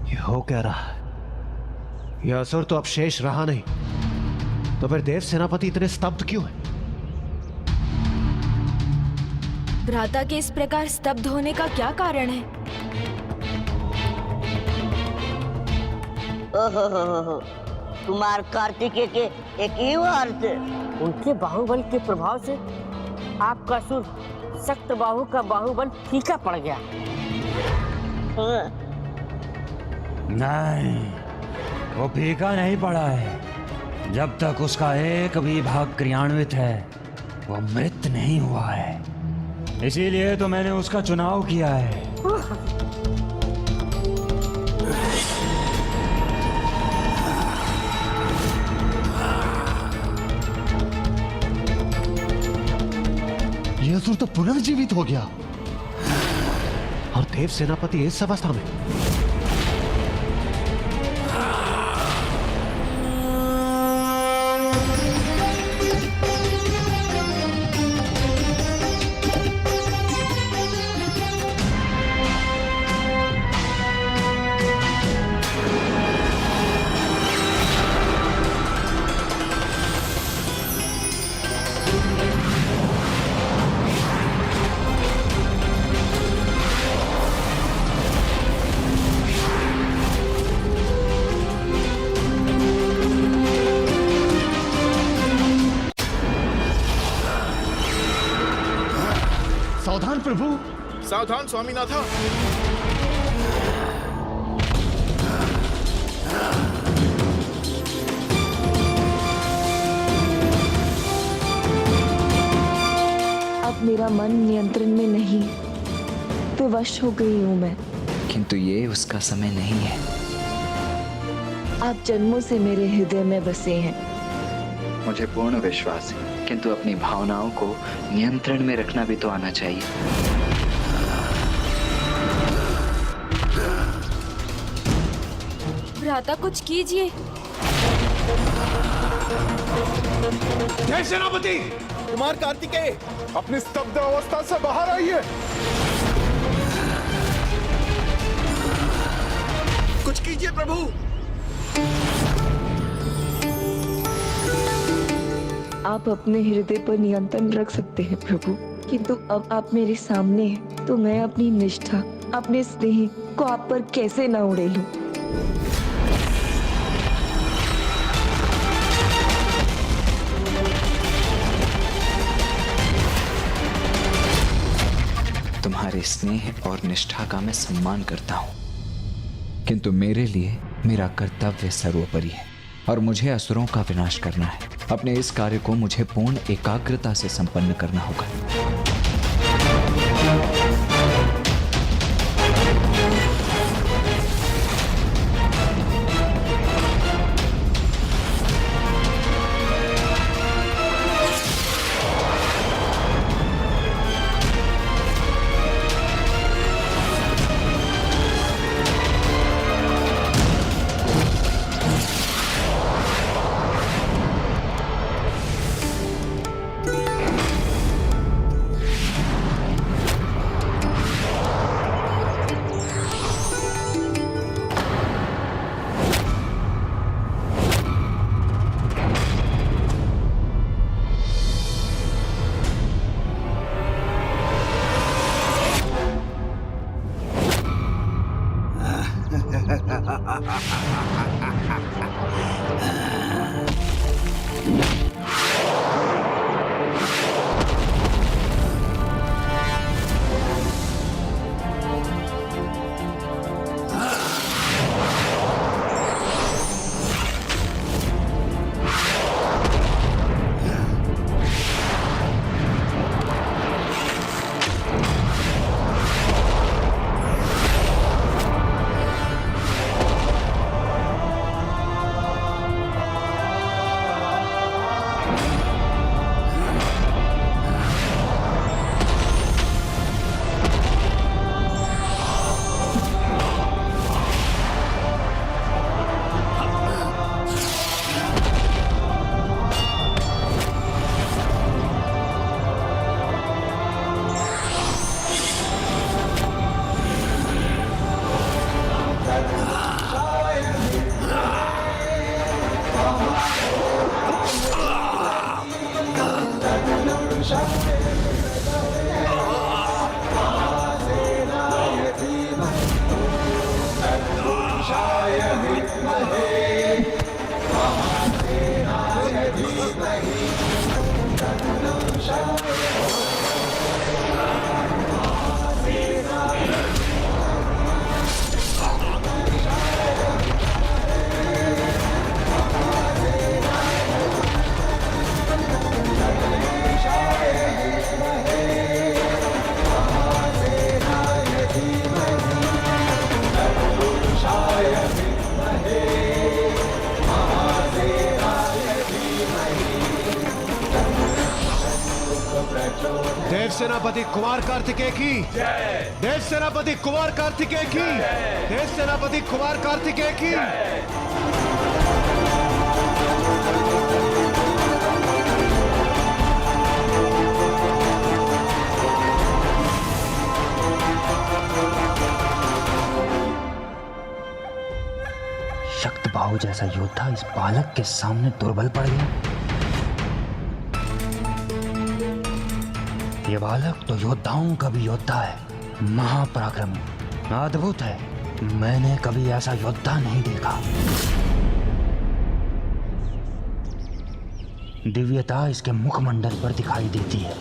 ये हो हो क्या रहा है? यह असुर तो अब शेष रहा नहीं, तो फिर देव सेनापति इतने स्तब्ध क्यों है? भ्राता के इस प्रकार स्तब्ध होने का क्या कारण है? ओहो, कुमार कार्तिकेय के एक ही वार थे। उनके बाहुबल के प्रभाव से आपका असुर सख्त बाहु का बाहुबल फीका पड़ गया। नहीं, वो फीका नहीं पड़ा है। जब तक उसका एक भी भाग क्रियान्वित है, वो मृत नहीं हुआ है। इसीलिए तो मैंने उसका चुनाव किया है। ये असुर तो पुनर्जीवित हो गया और देव सेनापति इस अवस्था में। सावधान प्रभु। सावधान स्वामीनाथा। अब मेरा मन नियंत्रण में नहीं, विवश हो गई हूँ मैं। किंतु ये उसका समय नहीं है। आप जन्मों से मेरे हृदय में बसे हैं। मुझे पूर्ण विश्वास है, किंतु अपनी भावनाओं को नियंत्रण में रखना भी तो आना चाहिए। भ्राता कुछ कीजिए। जय सेनापति। कुमार कार्तिकेय, अपनी स्तब्ध अवस्था से बाहर आइए। कुछ कीजिए प्रभु। आप अपने हृदय पर नियंत्रण रख सकते हैं प्रभु, किंतु अब आप मेरे सामने हैं, तो मैं अपनी निष्ठा, अपने स्नेह को आप पर कैसे न उड़ेलूं। तुम्हारे स्नेह और निष्ठा का मैं सम्मान करता हूँ, किंतु मेरे लिए मेरा कर्तव्य सर्वोपरि है और मुझे असुरों का विनाश करना है। अपने इस कार्य को मुझे पूर्ण एकाग्रता से संपन्न करना होगा। सेनापति कुमार कार्तिकेय की, देश सेनापति कुमार कार्तिकेय की, देश सेनापति कुमार कार्तिकेय की। शक्त बाहु जैसा योद्धा इस बालक के सामने दुर्बल पड़ गया। ये बालक तो योद्धाओं का भी योद्धा है, महापराक्रमी, अद्भुत है। मैंने कभी ऐसा योद्धा नहीं देखा। दिव्यता इसके मुखमंडल पर दिखाई देती है।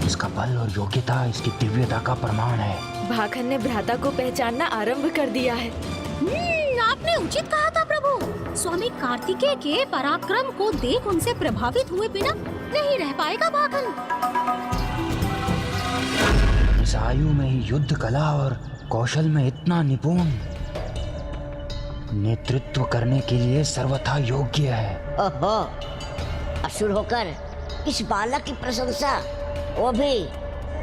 इसका बल और योग्यता इसकी दिव्यता का प्रमाण है। भाखन ने भ्राता को पहचानना आरंभ कर दिया है। आपने उचित कहा था प्रभु। स्वामी कार्तिकेय के पराक्रम को देख उनसे प्रभावित हुए बिना नहीं रह पाएगा भाखन। इस आयु में ही युद्ध कला और कौशल में इतना निपुण, नेतृत्व करने के लिए सर्वथा योग्य है। ओहो, असुर होकर इस बालक की प्रशंसा, वो भी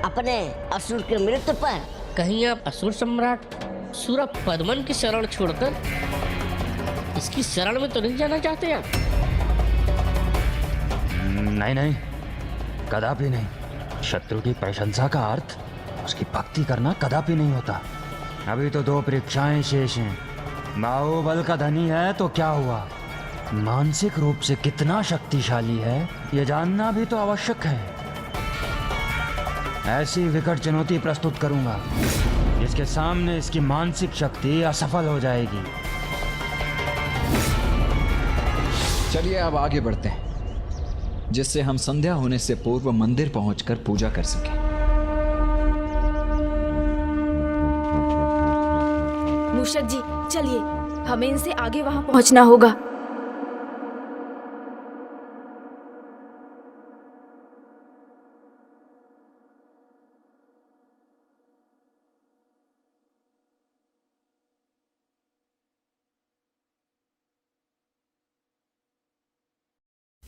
अपने असुर के मृत्यु पर। कहीं आप असुर सम्राट सूरा पद्मन की शरण छोड़कर इसकी शरण में तो नहीं जाना चाहते आप? नहीं नहीं, कदापि नहीं। शत्रु की प्रशंसा का अर्थ उसकी भक्ति करना कदापि नहीं होता। अभी तो 2 परीक्षाएं शेष हैं। बाहुबल का धनी है तो क्या हुआ, मानसिक रूप से कितना शक्तिशाली है ये जानना भी तो आवश्यक है। ऐसी विकट चुनौती प्रस्तुत करूंगा जिसके सामने इसकी मानसिक शक्ति असफल हो जाएगी। चलिए अब आगे बढ़ते हैं, जिससे हम संध्या होने से पूर्व मंदिर पहुंचकर पूजा कर सकें। मूषक जी चलिए, हमें इनसे आगे वहां पहुंचना होगा।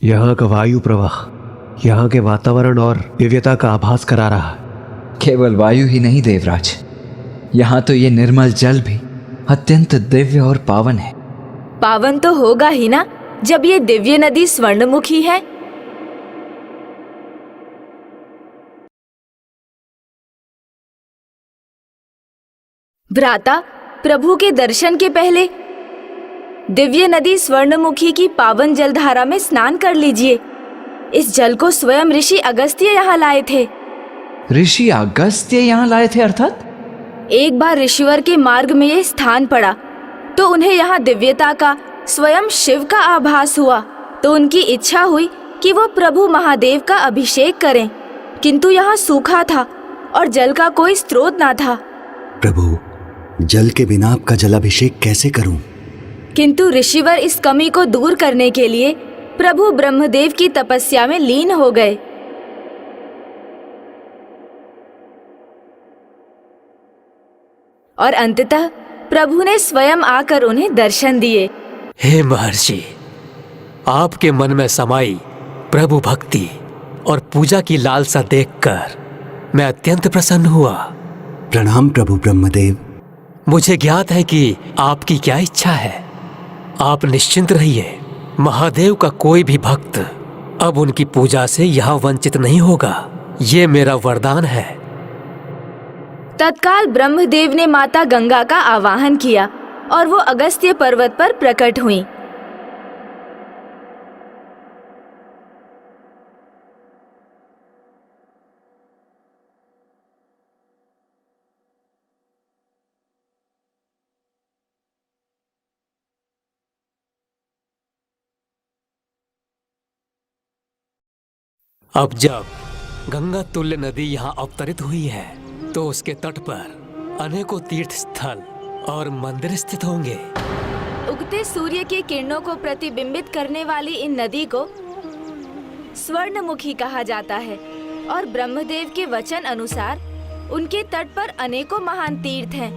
यहाँ का वायु प्रवाह यहाँ के वातावरण और दिव्यता का आभास करा रहा है। केवल वायु ही नहीं देवराज, यहाँ तो ये निर्मल जल भी अत्यंत दिव्य और पावन है। पावन तो होगा ही ना, जब ये दिव्य नदी स्वर्णमुखी है। भ्राता, प्रभु के दर्शन के पहले दिव्य नदी स्वर्णमुखी की पावन जलधारा में स्नान कर लीजिए। इस जल को स्वयं ऋषि अगस्त्य यहाँ लाए थे। ऋषि अगस्त्य यहाँ लाए थे अर्थात? एक बार ऋषिवर के मार्ग में यह स्थान पड़ा तो उन्हें यहाँ दिव्यता का, स्वयं शिव का आभास हुआ। तो उनकी इच्छा हुई कि वो प्रभु महादेव का अभिषेक करें, किंतु यहाँ सूखा था और जल का कोई स्रोत ना था। प्रभु, जल के बिना आपका जलाभिषेक कैसे करूं? किंतु ऋषिवर इस कमी को दूर करने के लिए प्रभु ब्रह्मदेव की तपस्या में लीन हो गए। और अंततः प्रभु ने स्वयं आकर उन्हें दर्शन दिए। हे महर्षि, आपके मन में समाई प्रभु भक्ति और पूजा की लालसा देखकर मैं अत्यंत प्रसन्न हुआ। प्रणाम प्रभु ब्रह्मदेव। मुझे ज्ञात है कि आपकी क्या इच्छा है। आप निश्चिंत रहिए, महादेव का कोई भी भक्त अब उनकी पूजा से यहाँ वंचित नहीं होगा। ये मेरा वरदान है। तत्काल ब्रह्मदेव ने माता गंगा का आवाहन किया और वो अगस्त्य पर्वत पर प्रकट हुई। अब जब गंगा तुल्य नदी यहाँ अवतरित हुई है तो उसके तट पर अनेकों तीर्थ स्थल और मंदिर स्थित होंगे। उगते सूर्य की किरणों को प्रतिबिंबित करने वाली इन नदी को स्वर्णमुखी कहा जाता है और ब्रह्मदेव के वचन अनुसार उनके तट पर अनेकों महान तीर्थ हैं।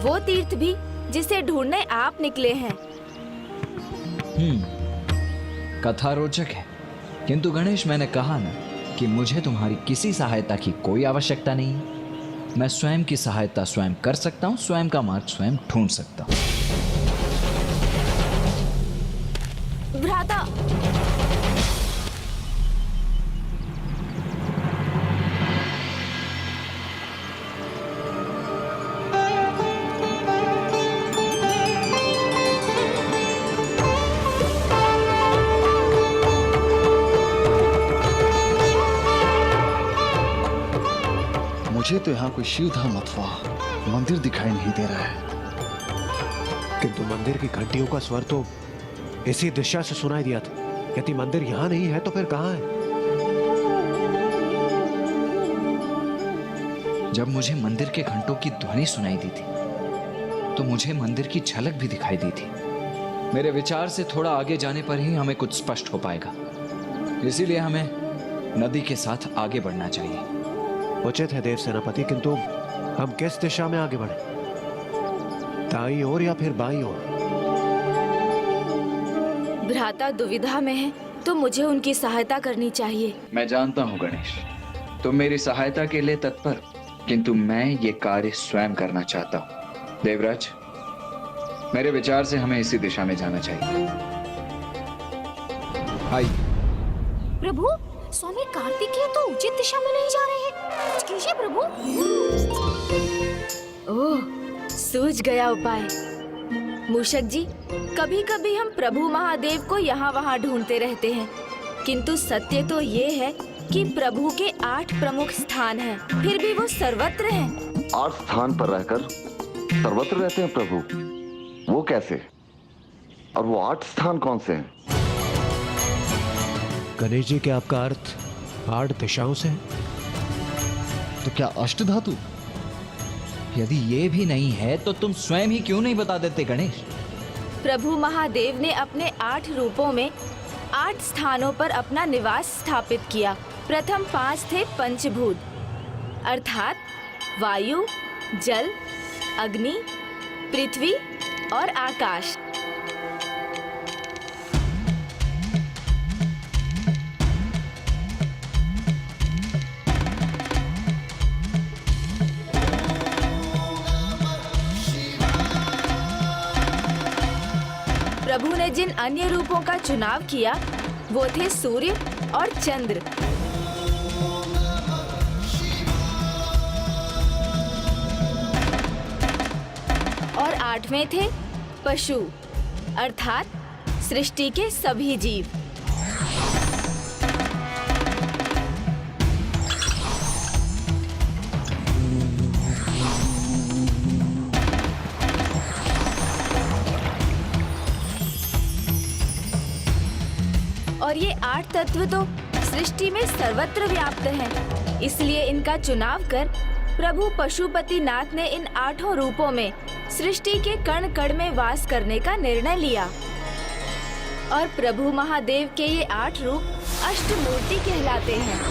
वो तीर्थ भी जिसे ढूंढने आप निकले हैं। कथा रोचक है, किंतु गणेश, मैंने कहा ना कि मुझे तुम्हारी किसी सहायता की कोई आवश्यकता नहीं है। मैं स्वयं की सहायता स्वयं कर सकता हूँ, स्वयं का मार्ग स्वयं ढूंढ सकता हूँ। भ्राता, मुझे तो यहाँ कोई शिवधाम अथवा मंदिर दिखाई नहीं दे रहा है। किंतु मंदिर की घंटियों का स्वर तो इसी दिशा से सुनाई दिया था। यदि मंदिर यहाँ नहीं है तो फिर कहाँ है? जब मुझे मंदिर के घंटों की ध्वनि सुनाई दी थी तो मुझे मंदिर की झलक भी दिखाई दी थी। मेरे विचार से थोड़ा आगे जाने पर ही हमें कुछ स्पष्ट हो पाएगा, इसीलिए हमें नदी के साथ आगे बढ़ना चाहिए। उचित है देव सेनापति, किंतु हम किस दिशा में आगे बढ़े? दाईं ओर या फिर बाईं ओर? भ्राता दुविधा में है तो मुझे उनकी सहायता करनी चाहिए। मैं जानता हूँ गणेश, तुम मेरी सहायता के लिए तत्पर, किंतु मैं ये कार्य स्वयं करना चाहता हूँ। देवराज, मेरे विचार से हमें इसी दिशा में जाना चाहिए। आइए। प्रभु, स्वामी कार्तिकेय तो उचित दिशा में नहीं जा रहे हैं। कुछ कीजिए प्रभु। ओह, सूझ गया उपाय। मूषक जी, कभी कभी हम प्रभु महादेव को यहाँ वहाँ ढूंढते रहते हैं, किंतु सत्य तो ये है कि प्रभु के 8 प्रमुख स्थान हैं, फिर भी वो सर्वत्र हैं। 8 स्थान पर रहकर सर्वत्र रहते हैं प्रभु, वो कैसे? और वो 8 स्थान कौन से हैं? गणेश जी, क्या आपका अर्थ 8 दिशाओं से है? तो क्या अष्ट धातु? यदि ये भी नहीं है तो तुम स्वयं ही क्यों नहीं बता देते गणेश? प्रभु महादेव ने अपने 8 रूपों में 8 स्थानों पर अपना निवास स्थापित किया। प्रथम 5 थे पंचभूत, अर्थात वायु, जल, अग्नि, पृथ्वी और आकाश। प्रभु ने जिन अन्य रूपों का चुनाव किया वो थे सूर्य और चंद्र। और 8वें थे पशु, अर्थात सृष्टि के सभी जीव। और ये 8 तत्व तो सृष्टि में सर्वत्र व्याप्त हैं। इसलिए इनका चुनाव कर प्रभु पशुपतिनाथ ने इन 8 रूपों में सृष्टि के कण कण में वास करने का निर्णय लिया। और प्रभु महादेव के ये 8 रूप अष्टमूर्ति कहलाते हैं।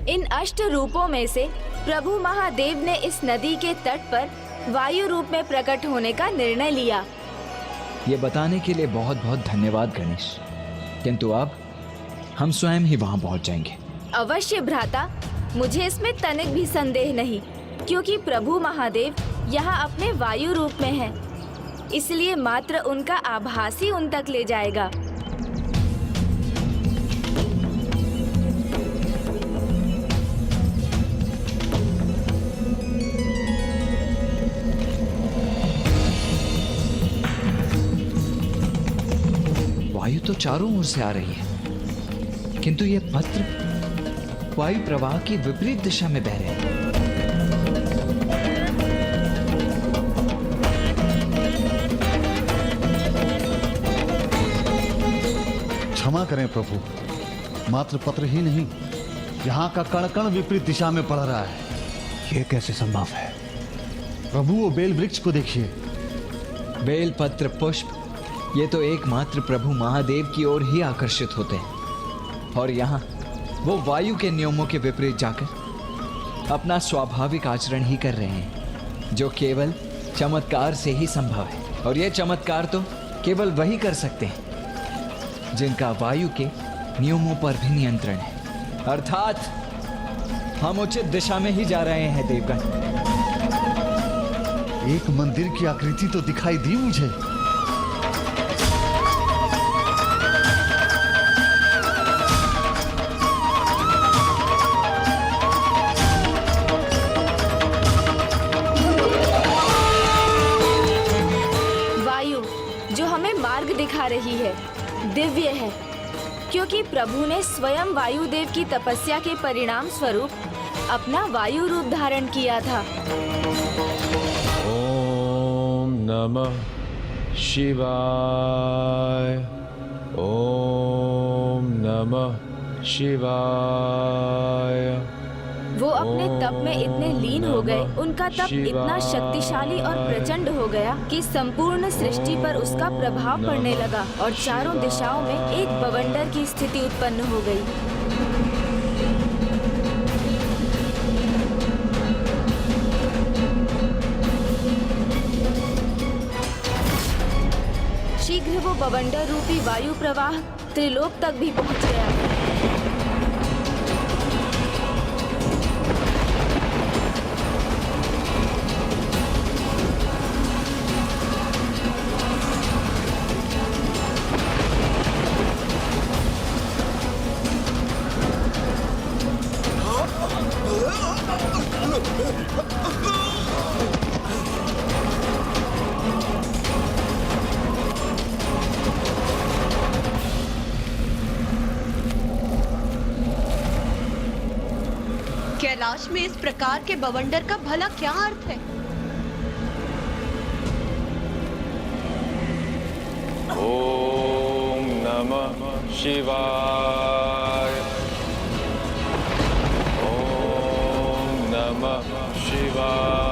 इन अष्ट रूपों में से प्रभु महादेव ने इस नदी के तट पर वायु रूप में प्रकट होने का निर्णय लिया। ये बताने के लिए बहुत बहुत धन्यवाद गणेश, किंतु अब हम स्वयं ही वहां पहुंच जाएंगे। अवश्य भ्राता, मुझे इसमें तनिक भी संदेह नहीं, क्योंकि प्रभु महादेव यहाँ अपने वायु रूप में हैं। इसलिए मात्र उनका आभास ही उन तक ले जाएगा। वायु तो चारों ओर से आ रही है, किंतु ये पत्र वायु प्रवाह की विपरीत दिशा में बह रहे हैं। क्षमा करें प्रभु, मात्र पत्र ही नहीं, यहाँ का कण कण विपरीत दिशा में पड़ रहा है। ये कैसे संभव है? प्रभु, वो बेल वृक्ष को देखिए। बेल पत्र पुष्प ये तो एकमात्र प्रभु महादेव की ओर ही आकर्षित होते हैं, और यहाँ वो वायु के नियमों के विपरीत जाकर अपना स्वाभाविक आचरण ही कर रहे हैं, जो केवल चमत्कार से ही संभव है। और ये चमत्कार तो केवल वही कर सकते हैं जिनका वायु के नियमों पर भी नियंत्रण है। अर्थात हम उचित दिशा में ही जा रहे हैं देवगण। एक मंदिर की आकृति तो दिखाई दी मुझे। वायु जो हमें मार्ग दिखा रही है दिव्य है, क्योंकि प्रभु ने स्वयं वायुदेव की तपस्या के परिणाम स्वरूप अपना वायु रूप धारण किया था। ओम नमः शिवाय। ओम नमः शिवाय। वो अपने तप में इतने लीन हो गए, उनका तप इतना शक्तिशाली और प्रचंड हो गया कि संपूर्ण सृष्टि पर उसका प्रभाव पड़ने लगा और चारों दिशाओं में एक बवंडर की स्थिति उत्पन्न हो गई। शीघ्र वो बवंडर रूपी वायु प्रवाह त्रिलोक तक भी पहुंच गया। कैलाश में इस प्रकार के बवंडर का भला क्या अर्थ है? ओम नमः शिवाय। ओम नमः शिवाय।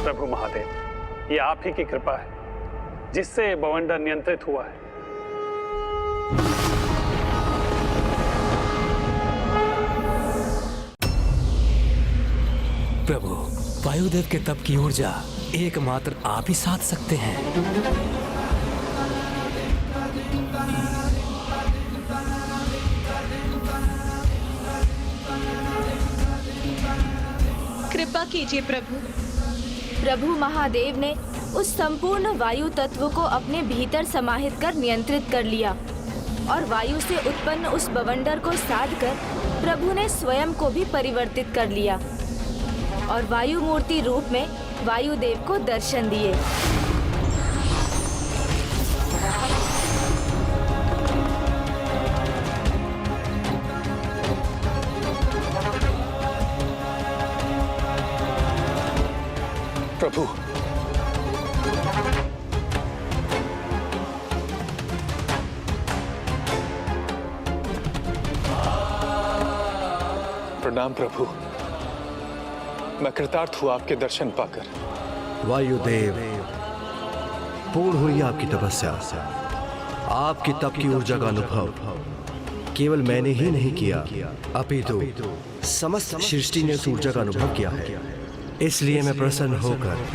प्रभु महादेव, ये आप ही की कृपा है जिससे ये बवंडर नियंत्रित हुआ है। प्रभु, वायुदेव के तप की ऊर्जा एकमात्र आप ही साध सकते हैं। कृपा कीजिए प्रभु। प्रभु महादेव ने उस संपूर्ण वायु तत्व को अपने भीतर समाहित कर नियंत्रित कर लिया और वायु से उत्पन्न उस बवंडर को साध कर प्रभु ने स्वयं को भी परिवर्तित कर लिया और वायु मूर्ति रूप में वायुदेव को दर्शन दिए। प्रभु, प्रणाम प्रभु। मैं कृतार्थ हुआ आपके दर्शन पाकर। वायुदेव, पूर्ण हुई आपकी तपस्या। आपकी तप की ऊर्जा का अनुभव केवल मैंने ही नहीं किया, अपितु समस्त सृष्टि ने उस ऊर्जा का अनुभव किया है। इसलिए मैं प्रसन्न होकर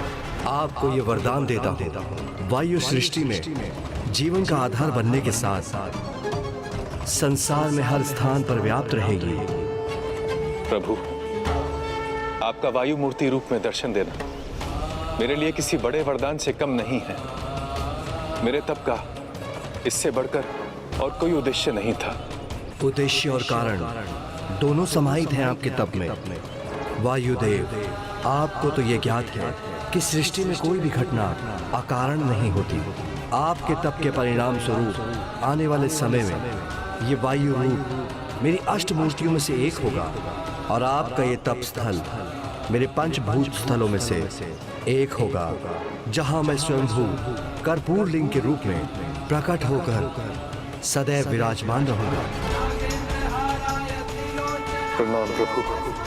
आपको ये वरदान देता हूँ, वायु सृष्टि में जीवन का आधार बनने के साथ संसार में हर स्थान पर व्याप्त रहेगी। प्रभु, आपका वायु मूर्ति रूप में दर्शन देना मेरे लिए किसी बड़े वरदान से कम नहीं है। मेरे तप का इससे बढ़कर और कोई उद्देश्य नहीं था। उद्देश्य और कारण दोनों समाहित हैं आपके तप में। वायुदेव, आपको तो ये ज्ञात है कि सृष्टि में कोई भी घटना अकारण नहीं होती। आपके तप के परिणाम स्वरूप आने वाले समय में ये वायु रूप मेरी अष्ट मूर्तियों में से एक होगा और आपका ये तप स्थल मेरे पंचभूत स्थलों में से एक होगा, जहां मैं स्वयंभू कर्पूर लिंग के रूप में प्रकट होकर सदैव विराजमान रहूंगा। प्रणाम प्रभु।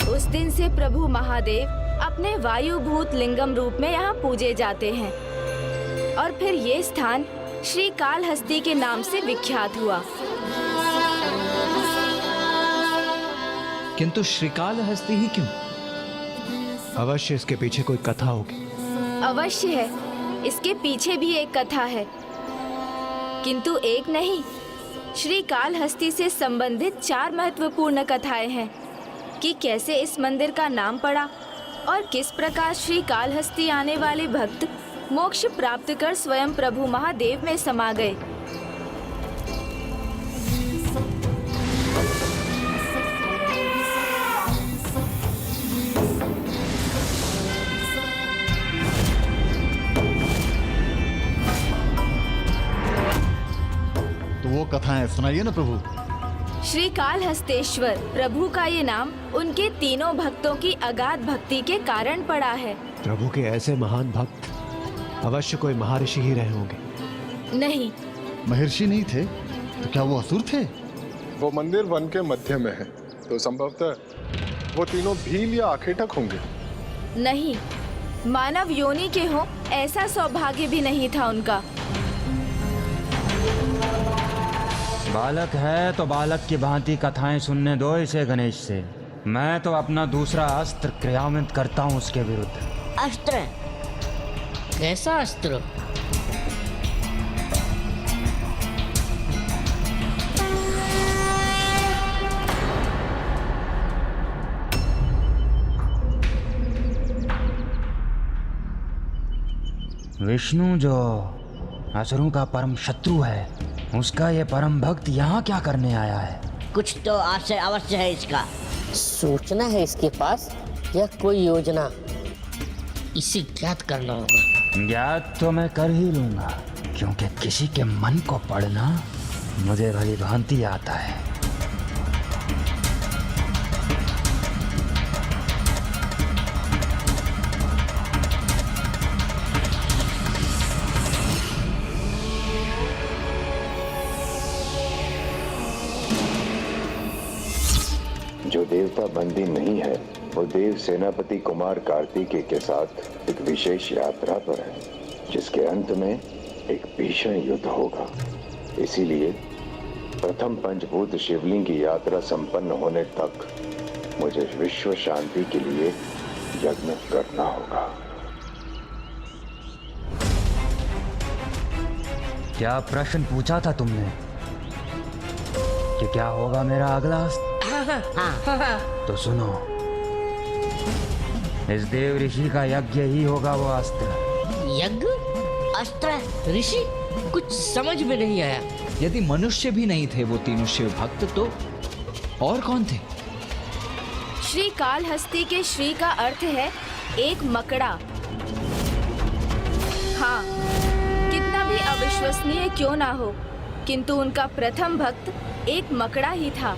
उस दिन से प्रभु महादेव अपने वायुभूत लिंगम रूप में यहाँ पूजे जाते हैं और फिर ये स्थान श्री कालहस्ती के नाम से विख्यात हुआ। किंतु श्रीकालहस्ती ही क्यों? अवश्य इसके पीछे कोई कथा होगी। अवश्य है, इसके पीछे भी एक कथा है, किंतु एक नहीं, श्री कालहस्ती से संबंधित 4 महत्वपूर्ण कथाएं हैं कि कैसे इस मंदिर का नाम पड़ा और किस प्रकार श्री कालहस्ती आने वाले भक्त मोक्ष प्राप्त कर स्वयं प्रभु महादेव में समा गए। तो वो कथाएं सुनाइए ना प्रभु। श्री कालहस्तेश्वर प्रभु का ये नाम उनके तीनों भक्तों की अगाध भक्ति के कारण पड़ा है। प्रभु के ऐसे महान भक्त अवश्य कोई महर्षि ही रहे होंगे। नहीं, महर्षि नहीं थे तो क्या वो असुर थे? वो मंदिर वन के मध्य में है, तो संभवतः वो तीनों भील या आखेटक होंगे। नहीं, मानव योनि के हो ऐसा सौभाग्य भी नहीं था उनका। बालक है तो बालक की भांति कथाएं सुनने दो इसे गणेश से। मैं तो अपना दूसरा अस्त्र क्रियान्वित करता हूँ उसके विरुद्ध। अस्त्र? कैसा अस्त्र? विष्णु जो असुरों का परम शत्रु है, उसका ये परम भक्त यहाँ क्या करने आया है? कुछ तो आशय अवश्य है इसका। सूचना है इसके पास या कोई योजना? इसे ज्ञात करना होगा। ज्ञात तो मैं कर ही लूंगा, क्योंकि किसी के मन को पढ़ना मुझे भली भांति आता है। जो देवता बंदी नहीं है वो देव सेनापति कुमार कार्तिकेय के साथ एक विशेष यात्रा पर है, जिसके अंत में एक भीषण युद्ध होगा। इसीलिए प्रथम पंचभूत शिवलिंग की यात्रा संपन्न होने तक मुझे विश्व शांति के लिए यज्ञ करना होगा। क्या प्रश्न पूछा था तुमने कि क्या होगा मेरा अगला अस्त्र? तो सुनो, इस देव ऋषि का यज्ञ ही होगा वो अस्त्र। यज्ञ? अस्त्र? ऋषि? कुछ समझ में नहीं आया। यदि मनुष्य भी नहीं थे वो तीनों शिव भक्त, तो और कौन थे? श्री कालहस्ती के श्री का अर्थ है एक मकड़ा। हाँ, कितना भी अविश्वसनीय क्यों ना हो, किंतु उनका प्रथम भक्त एक मकड़ा ही था।